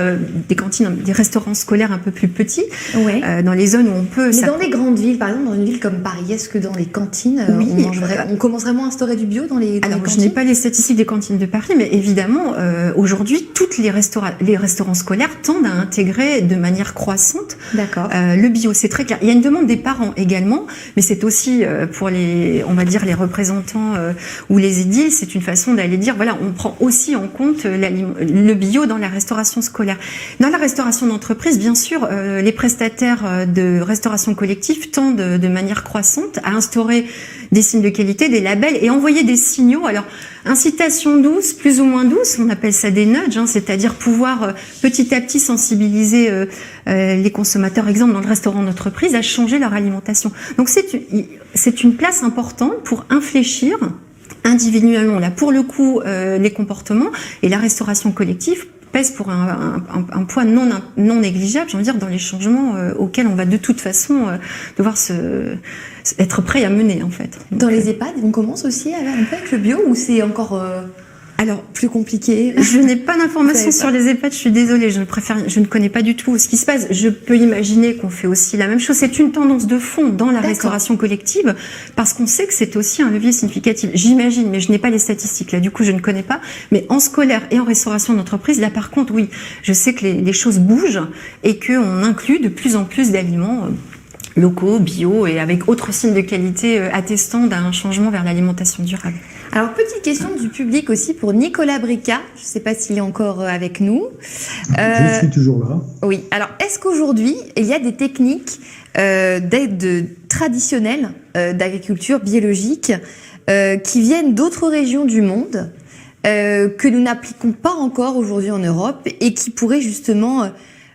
des cantines, des restaurants scolaires un peu plus petits, dans les zones où on peut... Mais dans les grandes villes, par exemple, dans une ville comme Paris, est-ce que dans les cantines, on commence vraiment à instaurer du bio dans les cantines? Je n'ai pas les statistiques des cantines de Paris, mais évidemment, aujourd'hui, toutes les restaurants scolaires tendent à intégrer de manière croissante le bio. C'est très clair. Il y a une demande des parents également, mais c'est aussi pour les représentants ou les édiles, c'est une façon d'aller dire, voilà, on prend aussi en compte le bio dans la restauration scolaire. Dans la restauration d'entreprise, bien sûr, les prestataires de restauration collective tendent de manière croissante à instaurer des signes de qualité, des labels, et envoyer des signaux. Alors, incitation douce, plus ou moins douce, on appelle ça des nudges, c'est-à-dire pouvoir petit à petit sensibiliser les consommateurs, exemple dans le restaurant d'entreprise, à changer leur alimentation. Donc c'est une place importante pour infléchir individuellement, là, pour le coup, les comportements, et la restauration collective pèse pour un poids non négligeable, j'ai envie de dire, dans les changements auxquels on va de toute façon devoir être prêt à mener, en fait. Dans les EHPAD, on commence aussi un peu avec le bio, ou c'est encore Alors, plus compliqué. Je n'ai pas d'informations sur les EHPAD, je suis désolée, je ne connais pas du tout ce qui se passe. Je peux imaginer qu'on fait aussi la même chose. C'est une tendance de fond dans la restauration collective, parce qu'on sait que c'est aussi un levier significatif. J'imagine, mais je n'ai pas les statistiques là, du coup je ne connais pas. Mais en scolaire et en restauration d'entreprise, là par contre, oui, je sais que les choses bougent et qu'on inclut de plus en plus d'aliments locaux, bio et avec autres signes de qualité attestant d'un changement vers l'alimentation durable. Alors, petite question du public aussi pour Nicolas Brica. Je ne sais pas s'il est encore avec nous. Je suis toujours là. Oui. Alors, est-ce qu'aujourd'hui, il y a des techniques d'aide traditionnelles d'agriculture biologique qui viennent d'autres régions du monde que nous n'appliquons pas encore aujourd'hui en Europe et qui pourraient justement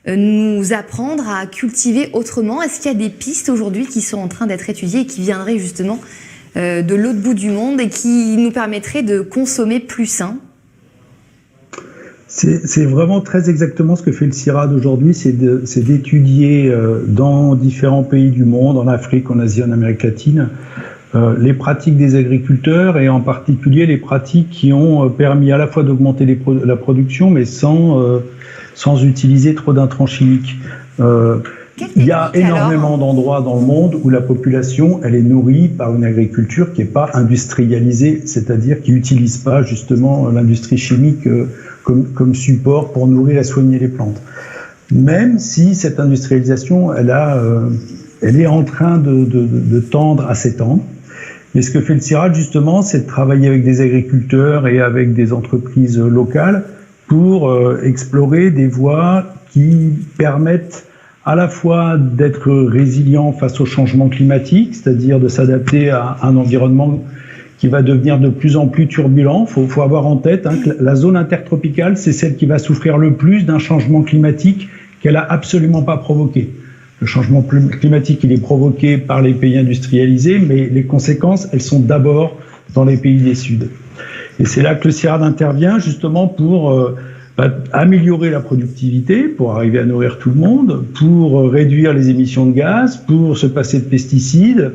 nous apprendre à cultiver autrement? Est-ce qu'il y a des pistes aujourd'hui qui sont en train d'être étudiées et qui viendraient justement de l'autre bout du monde et qui nous permettraient de consommer plus sain? C'est vraiment très exactement ce que fait le CIRAD aujourd'hui, c'est d'étudier dans différents pays du monde, en Afrique, en Asie, en Amérique latine, les pratiques des agriculteurs et en particulier les pratiques qui ont permis à la fois d'augmenter la production mais sans utiliser trop d'intrants chimiques. Il y a énormément d'endroits dans le monde où la population elle est nourrie par une agriculture qui n'est pas industrialisée, c'est-à-dire qui n'utilise pas justement l'industrie chimique comme support pour nourrir et soigner les plantes. Même si cette industrialisation elle est en train de tendre à s'étendre. Mais ce que fait le CIRAD justement, c'est de travailler avec des agriculteurs et avec des entreprises locales pour explorer des voies qui permettent à la fois d'être résilient face au changement climatique, c'est-à-dire de s'adapter à un environnement qui va devenir de plus en plus turbulent. Faut avoir en tête que la zone intertropicale, c'est celle qui va souffrir le plus d'un changement climatique qu'elle a absolument pas provoqué. Le changement climatique, il est provoqué par les pays industrialisés, mais les conséquences, elles sont d'abord dans les pays du Sud. Et c'est là que le CIRAD intervient justement pour améliorer la productivité, pour arriver à nourrir tout le monde, pour réduire les émissions de gaz, pour se passer de pesticides.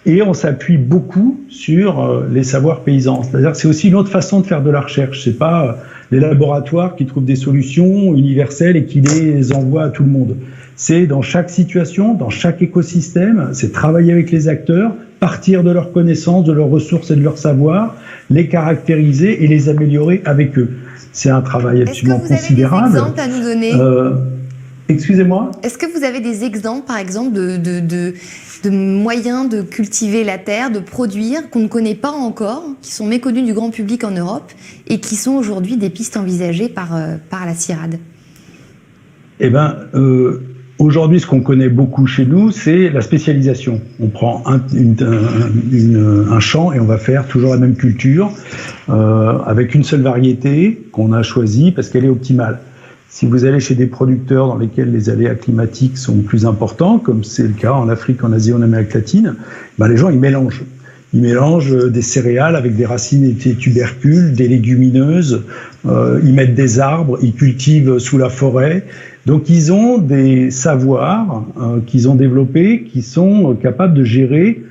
Et on s'appuie beaucoup sur les savoirs paysans. C'est-à-dire que c'est aussi une autre façon de faire de la recherche. C'est pas les laboratoires qui trouvent des solutions universelles et qui les envoient à tout le monde. C'est dans chaque situation, dans chaque écosystème, c'est travailler avec les acteurs, partir de leurs connaissances, de leurs ressources et de leurs savoirs, les caractériser et les améliorer avec eux. C'est un travail absolument considérable. Est-ce que vous avez des exemples à nous donner ? Excusez-moi ? Est-ce que vous avez des exemples, par exemple, de moyens de cultiver la terre, de produire, qu'on ne connaît pas encore, qui sont méconnus du grand public en Europe et qui sont aujourd'hui des pistes envisagées par la CIRAD ? Eh bien, aujourd'hui, ce qu'on connaît beaucoup chez nous, c'est la spécialisation. On prend un champ et on va faire toujours la même culture avec une seule variété qu'on a choisie parce qu'elle est optimale. Si vous allez chez des producteurs dans lesquels les aléas climatiques sont plus importants, comme c'est le cas en Afrique, en Asie, en Amérique latine, les gens, ils mélangent. Ils mélangent des céréales avec des racines et des tubercules, des légumineuses, ils mettent des arbres, ils cultivent sous la forêt. Donc ils ont des savoirs qu'ils ont développés qui sont capables de gérer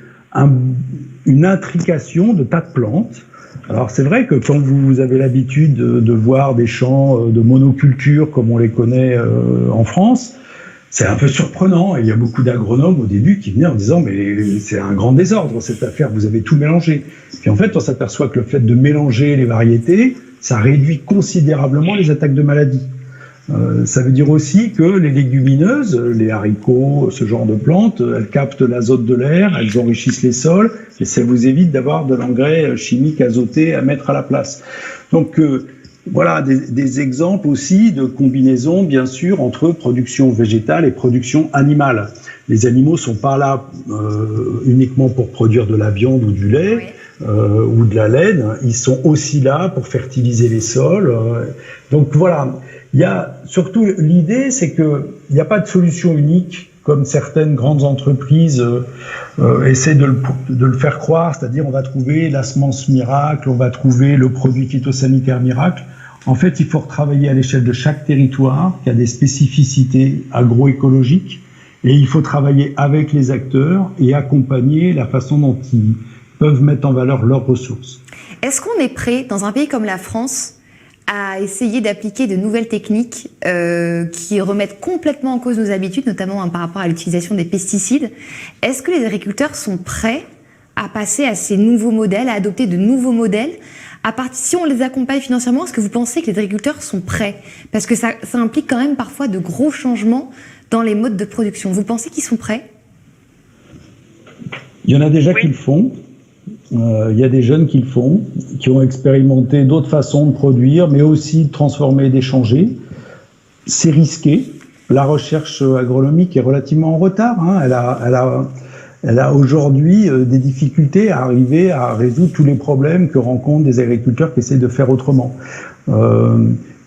une intrication de tas de plantes. Alors c'est vrai que quand vous avez l'habitude de voir des champs de monoculture comme on les connaît en France, c'est un peu surprenant. Il y a beaucoup d'agronomes au début qui venaient en disant mais c'est un grand désordre cette affaire, vous avez tout mélangé. Puis en fait on s'aperçoit que le fait de mélanger les variétés, ça réduit considérablement les attaques de maladies. Ça veut dire aussi que les légumineuses, les haricots, ce genre de plantes, elles captent l'azote de l'air, elles enrichissent les sols et ça vous évite d'avoir de l'engrais chimique azoté à mettre à la place. Donc voilà des exemples aussi de combinaison bien sûr entre production végétale et production animale. Les animaux sont pas là uniquement pour produire de la viande ou du lait. Ou de la laine, ils sont aussi là pour fertiliser les sols. Donc voilà, il y a surtout l'idée, c'est que il n'y a pas de solution unique comme certaines grandes entreprises essaient de le faire croire, c'est-à-dire on va trouver la semence miracle, on va trouver le produit phytosanitaire miracle. En fait, il faut retravailler à l'échelle de chaque territoire qui a des spécificités agroécologiques et il faut travailler avec les acteurs et accompagner la façon dont ils peuvent mettre en valeur leurs ressources. Est-ce qu'on est prêt, dans un pays comme la France, à essayer d'appliquer de nouvelles techniques qui remettent complètement en cause nos habitudes, notamment par rapport à l'utilisation des pesticides? Est-ce que les agriculteurs sont prêts à passer à ces nouveaux modèles, à adopter de nouveaux modèles? Si on les accompagne financièrement, est-ce que vous pensez que les agriculteurs sont prêts? Parce que ça implique quand même parfois de gros changements dans les modes de production. Vous pensez qu'ils sont prêts? Il y en a déjà qui le font. Il y a des jeunes qui le font, qui ont expérimenté d'autres façons de produire, mais aussi de transformer et d'échanger. C'est risqué. La recherche agronomique est relativement en retard. Elle a aujourd'hui des difficultés à arriver à résoudre tous les problèmes que rencontrent des agriculteurs qui essaient de faire autrement.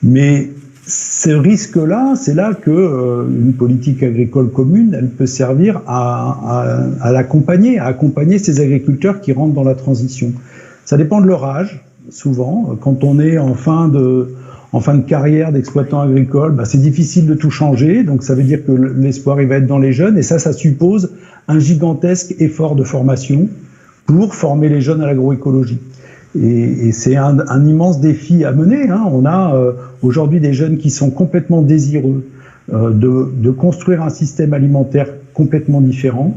Mais ce risque-là, c'est là que une politique agricole commune, elle peut servir à l'accompagner, à accompagner ces agriculteurs qui rentrent dans la transition. Ça dépend de leur âge, souvent. Quand on est en fin de carrière d'exploitant agricole, c'est difficile de tout changer. Donc ça veut dire que l'espoir, il va être dans les jeunes. Et ça suppose un gigantesque effort de formation pour former les jeunes à l'agroécologie. Et c'est un immense défi à mener. On a aujourd'hui des jeunes qui sont complètement désireux de construire un système alimentaire complètement différent.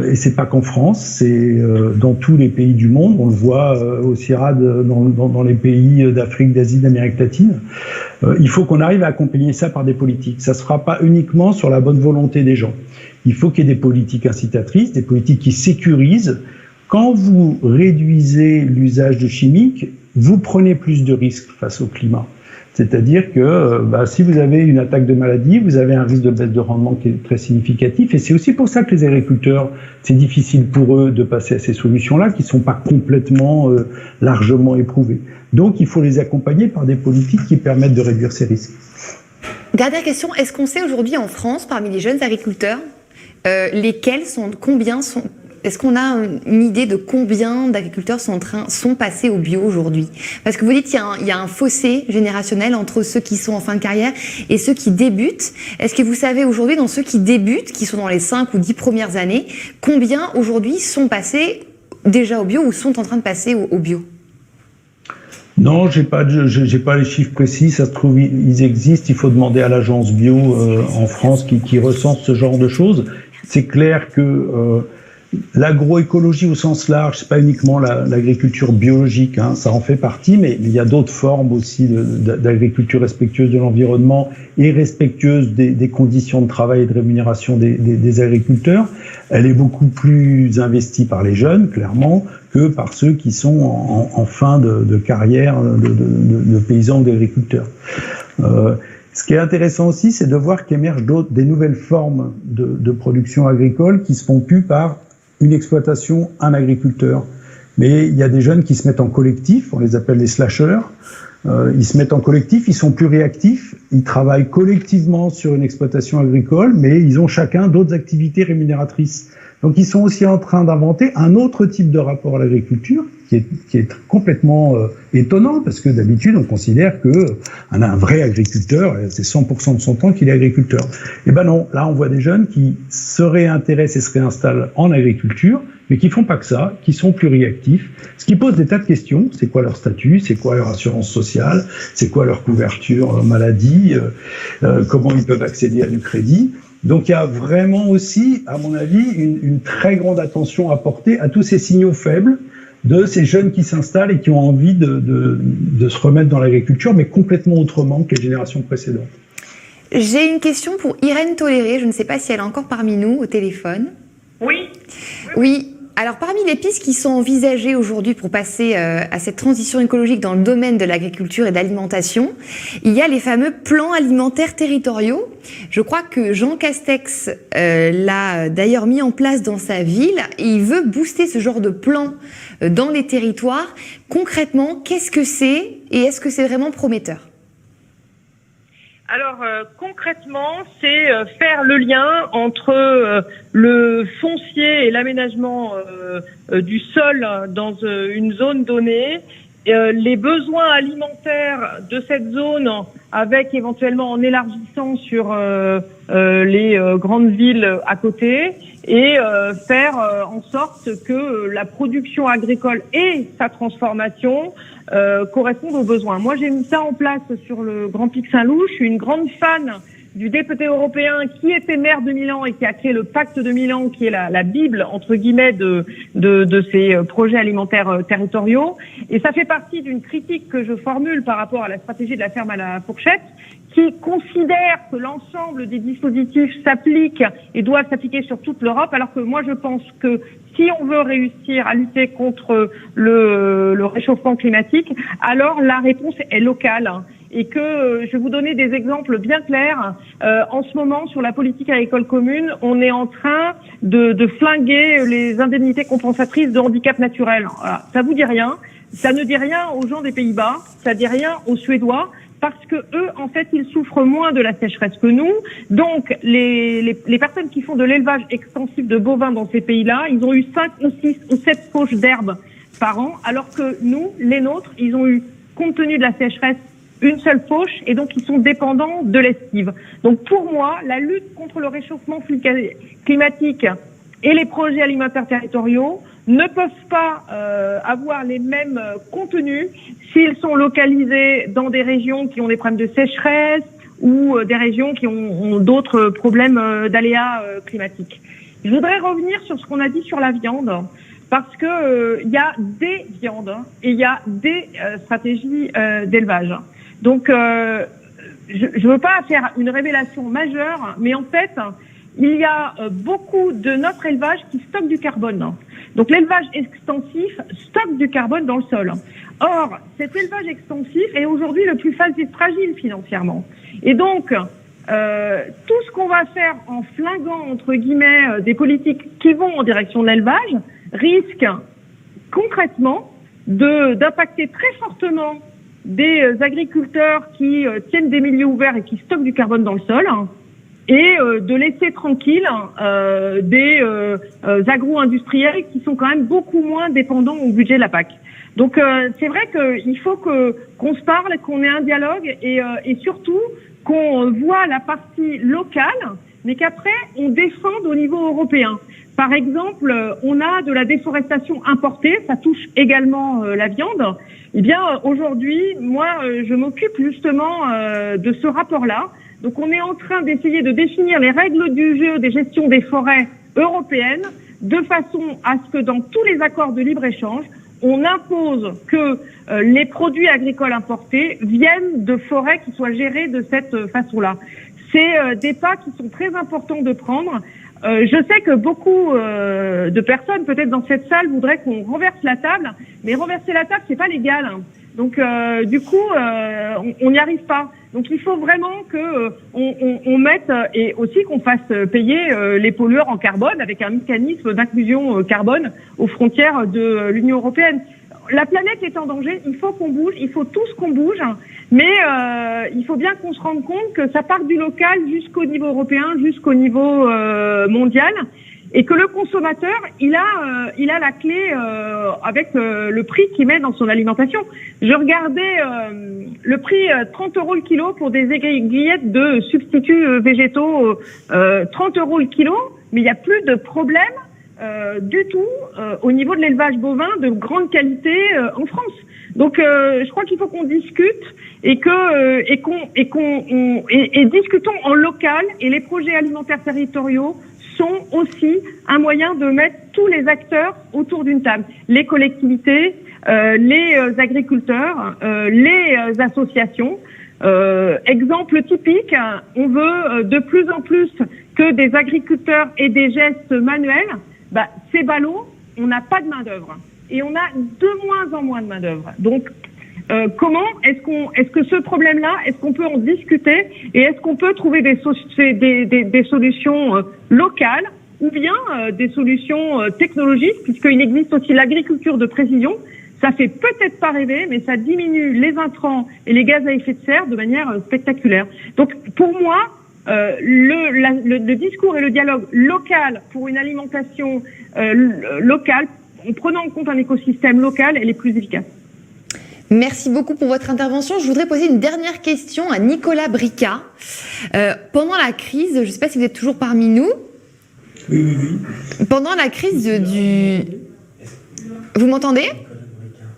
Et c'est pas qu'en France, c'est dans tous les pays du monde. On le voit au CIRAD dans les pays d'Afrique, d'Asie, d'Amérique latine. Il faut qu'on arrive à accompagner ça par des politiques. Ça se fera pas uniquement sur la bonne volonté des gens. Il faut qu'il y ait des politiques incitatrices, des politiques qui sécurisent. Quand vous réduisez l'usage de chimiques, vous prenez plus de risques face au climat. C'est-à-dire que si vous avez une attaque de maladie, vous avez un risque de baisse de rendement qui est très significatif. Et c'est aussi pour ça que les agriculteurs, c'est difficile pour eux de passer à ces solutions-là qui ne sont pas complètement largement éprouvées. Donc il faut les accompagner par des politiques qui permettent de réduire ces risques. Dernière question, est-ce qu'on sait aujourd'hui en France, parmi les jeunes agriculteurs, est-ce qu'on a une idée de combien d'agriculteurs sont passés au bio aujourd'hui? Parce que vous dites qu'il y a un fossé générationnel entre ceux qui sont en fin de carrière et ceux qui débutent. Est-ce que vous savez aujourd'hui, dans ceux qui débutent, qui sont dans les 5 ou 10 premières années, combien aujourd'hui sont passés déjà au bio ou sont en train de passer au bio? Non, j'ai pas les chiffres précis. Ça se trouve, ils existent. Il faut demander à l'agence bio en France qui recense ce genre de choses. C'est clair que l'agroécologie au sens large, c'est pas uniquement l'agriculture biologique, ça en fait partie, mais il y a d'autres formes aussi d'agriculture respectueuse de l'environnement et respectueuse des conditions de travail et de rémunération des agriculteurs. Elle est beaucoup plus investie par les jeunes, clairement, que par ceux qui sont en fin de carrière de paysans ou d'agriculteurs. Ce qui est intéressant aussi, c'est de voir qu'émergent des nouvelles formes de production agricole qui se font plus par une exploitation, un agriculteur. Mais il y a des jeunes qui se mettent en collectif, on les appelle les slasheurs. Ils se mettent en collectif, ils sont plus réactifs, ils travaillent collectivement sur une exploitation agricole, mais ils ont chacun d'autres activités rémunératrices. Donc ils sont aussi en train d'inventer un autre type de rapport à l'agriculture, qui est complètement étonnant, parce que d'habitude on considère que un vrai agriculteur, c'est 100% de son temps qu'il est agriculteur. Et ben non, là on voit des jeunes qui se réintéressent et se réinstallent en agriculture, mais qui font pas que ça, qui sont plus réactifs, ce qui pose des tas de questions. C'est quoi leur statut? C'est quoi leur assurance sociale? C'est quoi leur couverture maladie? Comment ils peuvent accéder à du crédit? Donc il y a vraiment aussi, à mon avis, une très grande attention à porter à tous ces signaux faibles de ces jeunes qui s'installent et qui ont envie de se remettre dans l'agriculture, mais complètement autrement que les générations précédentes. J'ai une question pour Irène Toléré. Je ne sais pas si elle est encore parmi nous au téléphone. Oui. Alors, parmi les pistes qui sont envisagées aujourd'hui pour passer à cette transition écologique dans le domaine de l'agriculture et de l'alimentation, il y a les fameux plans alimentaires territoriaux. Je crois que Jean Castex l'a d'ailleurs mis en place dans sa ville. Et il veut booster ce genre de plan dans les territoires. Concrètement, qu'est-ce que c'est et est-ce que c'est vraiment prometteur ? Alors concrètement, c'est faire le lien entre le foncier et l'aménagement du sol dans une zone donnée les besoins alimentaires de cette zone, avec éventuellement en élargissant sur les grandes villes à côté, et faire en sorte que la production agricole et sa transformation correspondent aux besoins. Moi, j'ai mis ça en place sur le Grand Pic Saint-Loup. Je suis une grande fan du député européen qui était maire de Milan et qui a créé le pacte de Milan, qui est la bible entre guillemets de ces projets alimentaires territoriaux. Et ça fait partie d'une critique que je formule par rapport à la stratégie de la ferme à la fourchette, qui considère que l'ensemble des dispositifs s'appliquent et doivent s'appliquer sur toute l'Europe, alors que moi je pense que si on veut réussir à lutter contre le réchauffement climatique, alors la réponse est locale. Et que je vais vous donner des exemples bien clairs. En ce moment, sur la politique agricole commune, on est en train de flinguer les indemnités compensatrices de handicap naturel. Voilà. Ça vous dit rien. Ça ne dit rien aux gens des Pays-Bas. Ça dit rien aux Suédois. Parce que eux, en fait, ils souffrent moins de la sécheresse que nous. Donc, les personnes qui font de l'élevage extensif de bovins dans ces pays-là, ils ont eu 5 ou 6 ou 7 fauches d'herbe par an, alors que nous, les nôtres, ils ont eu, compte tenu de la sécheresse, une seule fauche, et donc ils sont dépendants de l'estive. Donc pour moi, la lutte contre le réchauffement climatique et les projets alimentaires territoriaux ne peuvent pas avoir les mêmes contenus s'ils sont localisés dans des régions qui ont des problèmes de sécheresse ou des régions qui ont d'autres problèmes d'aléas climatiques. Je voudrais revenir sur ce qu'on a dit sur la viande, parce que y a des viandes et il y a des stratégies d'élevage. Donc, je veux pas faire une révélation majeure, mais en fait, il y a beaucoup de notre élevage qui stocke du carbone. Donc, l'élevage extensif stocke du carbone dans le sol. Or, cet élevage extensif est aujourd'hui le plus fragile financièrement. Et donc, tout ce qu'on va faire en flinguant, entre guillemets, des politiques qui vont en direction de l'élevage risque concrètement d'impacter très fortement des agriculteurs qui tiennent des milieux ouverts et qui stockent du carbone dans le sol, et de laisser tranquille des agro-industriels qui sont quand même beaucoup moins dépendants au budget de la PAC. Donc c'est vrai qu'il faut qu'on se parle, qu'on ait un dialogue, et surtout qu'on voit la partie locale, mais qu'après on défende au niveau européen. Par exemple, on a de la déforestation importée, ça touche également la viande. Eh bien, aujourd'hui, moi, je m'occupe justement de ce rapport-là. Donc, on est en train d'essayer de définir les règles du jeu des gestions des forêts européennes, de façon à ce que dans tous les accords de libre-échange, on impose que les produits agricoles importés viennent de forêts qui soient gérées de cette façon-là. C'est des pas qui sont très importants de prendre. Je sais que beaucoup de personnes, peut-être dans cette salle, voudraient qu'on renverse la table, mais renverser la table, c'est pas légal. Donc, du coup, on n'y arrive pas. Donc, il faut vraiment que on mette, et aussi qu'on fasse payer les pollueurs en carbone avec un mécanisme d'inclusion carbone aux frontières de l'Union européenne. La planète est en danger, il faut qu'on bouge, il faut tous qu'on bouge, mais il faut bien qu'on se rende compte que ça part du local jusqu'au niveau européen, jusqu'au niveau mondial, et que le consommateur, il a la clé avec le prix qu'il met dans son alimentation. Je regardais le prix 30 € le kilo pour des aiguillettes de substituts végétaux, 30 € le kilo, mais il n'y a plus de problème du tout au niveau de l'élevage bovin de grande qualité en France. Donc je crois qu'il faut qu'on discute et discutons en local, et les projets alimentaires territoriaux sont aussi un moyen de mettre tous les acteurs autour d'une table, les collectivités, les agriculteurs, les associations. Exemple typique, on veut de plus en plus que des agriculteurs aient des gestes manuels. C'est ballot, on n'a pas de main-d'œuvre. Et on a de moins en moins de main-d'œuvre. Donc, comment est-ce que ce problème-là, est-ce qu'on peut en discuter, et est-ce qu'on peut trouver des solutions locales, ou bien des solutions technologiques, puisqu'il existe aussi l'agriculture de précision. Ça fait peut-être pas rêver, mais ça diminue les intrants et les gaz à effet de serre de manière spectaculaire. Donc, pour moi, le discours et le dialogue local pour une alimentation locale, en prenant en compte un écosystème local, elle est plus efficace. Merci beaucoup pour votre intervention. Je voudrais poser une dernière question à Nicolas Brica. Pendant la crise, je ne sais pas si vous êtes toujours parmi nous. Oui. Pendant la crise Vous m'entendez ?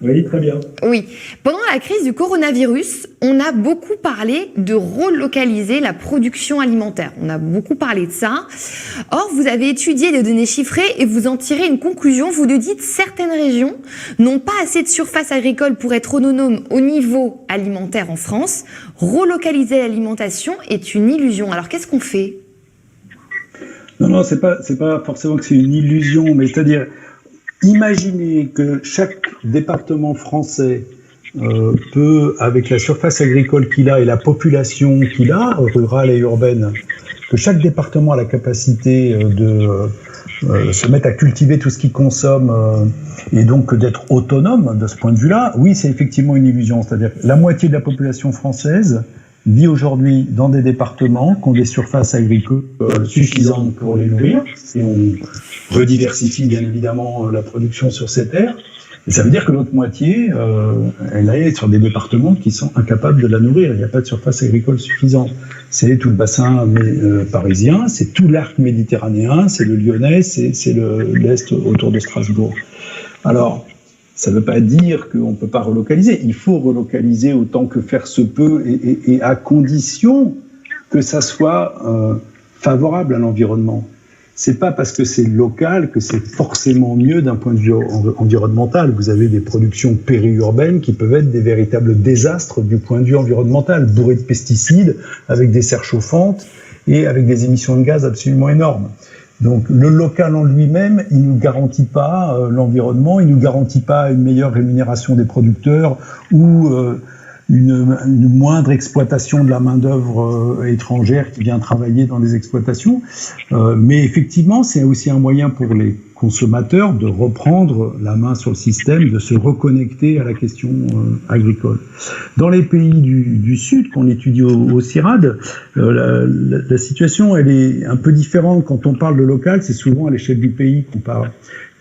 Oui, très bien. Oui. Pendant la crise du coronavirus, on a beaucoup parlé de relocaliser la production alimentaire. On a beaucoup parlé de ça. Or, vous avez étudié les données chiffrées et vous en tirez une conclusion. Vous nous dites que certaines régions n'ont pas assez de surface agricole pour être autonomes au niveau alimentaire en France. Relocaliser l'alimentation est une illusion. Alors, qu'est-ce qu'on fait ? Non, c'est pas forcément que c'est une illusion, mais c'est-à-dire, imaginez que chaque département français peut, avec la surface agricole qu'il a et la population qu'il a, rurale et urbaine, que chaque département a la capacité de se mettre à cultiver tout ce qu'il consomme et donc d'être autonome de ce point de vue-là. Oui, c'est effectivement une illusion. C'est-à-dire que la moitié de la population française vit aujourd'hui dans des départements qui ont des surfaces agricoles suffisantes pour les nourrir. Et on rediversifie bien évidemment la production sur ces terres. Et ça veut dire que l'autre moitié, elle est sur des départements qui sont incapables de la nourrir. Il n'y a pas de surface agricole suffisante. C'est tout le bassin parisien, c'est tout l'arc méditerranéen, c'est le Lyonnais, c'est l'Est autour de Strasbourg. Alors, ça ne veut pas dire qu'on ne peut pas relocaliser. Il faut relocaliser autant que faire se peut et à condition que ça soit favorable à l'environnement. C'est pas parce que c'est local que c'est forcément mieux d'un point de vue environnemental. Vous avez des productions périurbaines qui peuvent être des véritables désastres du point de vue environnemental, bourrées de pesticides, avec des serres chauffantes et avec des émissions de gaz absolument énormes. Donc le local en lui-même, il ne nous garantit pas l'environnement, il ne nous garantit pas une meilleure rémunération des producteurs ou une moindre exploitation de la main-d'œuvre étrangère qui vient travailler dans les exploitations. Mais effectivement, c'est aussi un moyen pour les consommateurs de reprendre la main sur le système, de se reconnecter à la question agricole. Dans les pays du Sud, qu'on étudie au CIRAD, la situation elle est un peu différente. Quand on parle de local, c'est souvent à l'échelle du pays qu'on parle.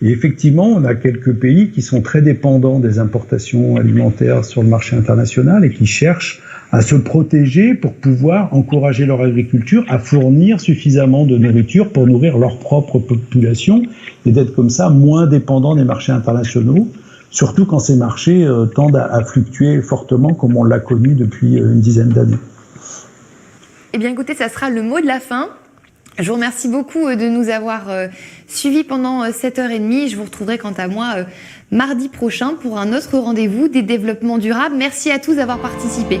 Et effectivement, on a quelques pays qui sont très dépendants des importations alimentaires sur le marché international et qui cherchent à se protéger pour pouvoir encourager leur agriculture à fournir suffisamment de nourriture pour nourrir leur propre population et d'être comme ça moins dépendants des marchés internationaux, surtout quand ces marchés tendent à fluctuer fortement comme on l'a connu depuis une dizaine d'années. Eh bien écoutez, ça sera le mot de la fin. Je vous remercie beaucoup de nous avoir suivis pendant 7h30. Je vous retrouverai quant à moi mardi prochain pour un autre rendez-vous des développements durables. Merci à tous d'avoir participé.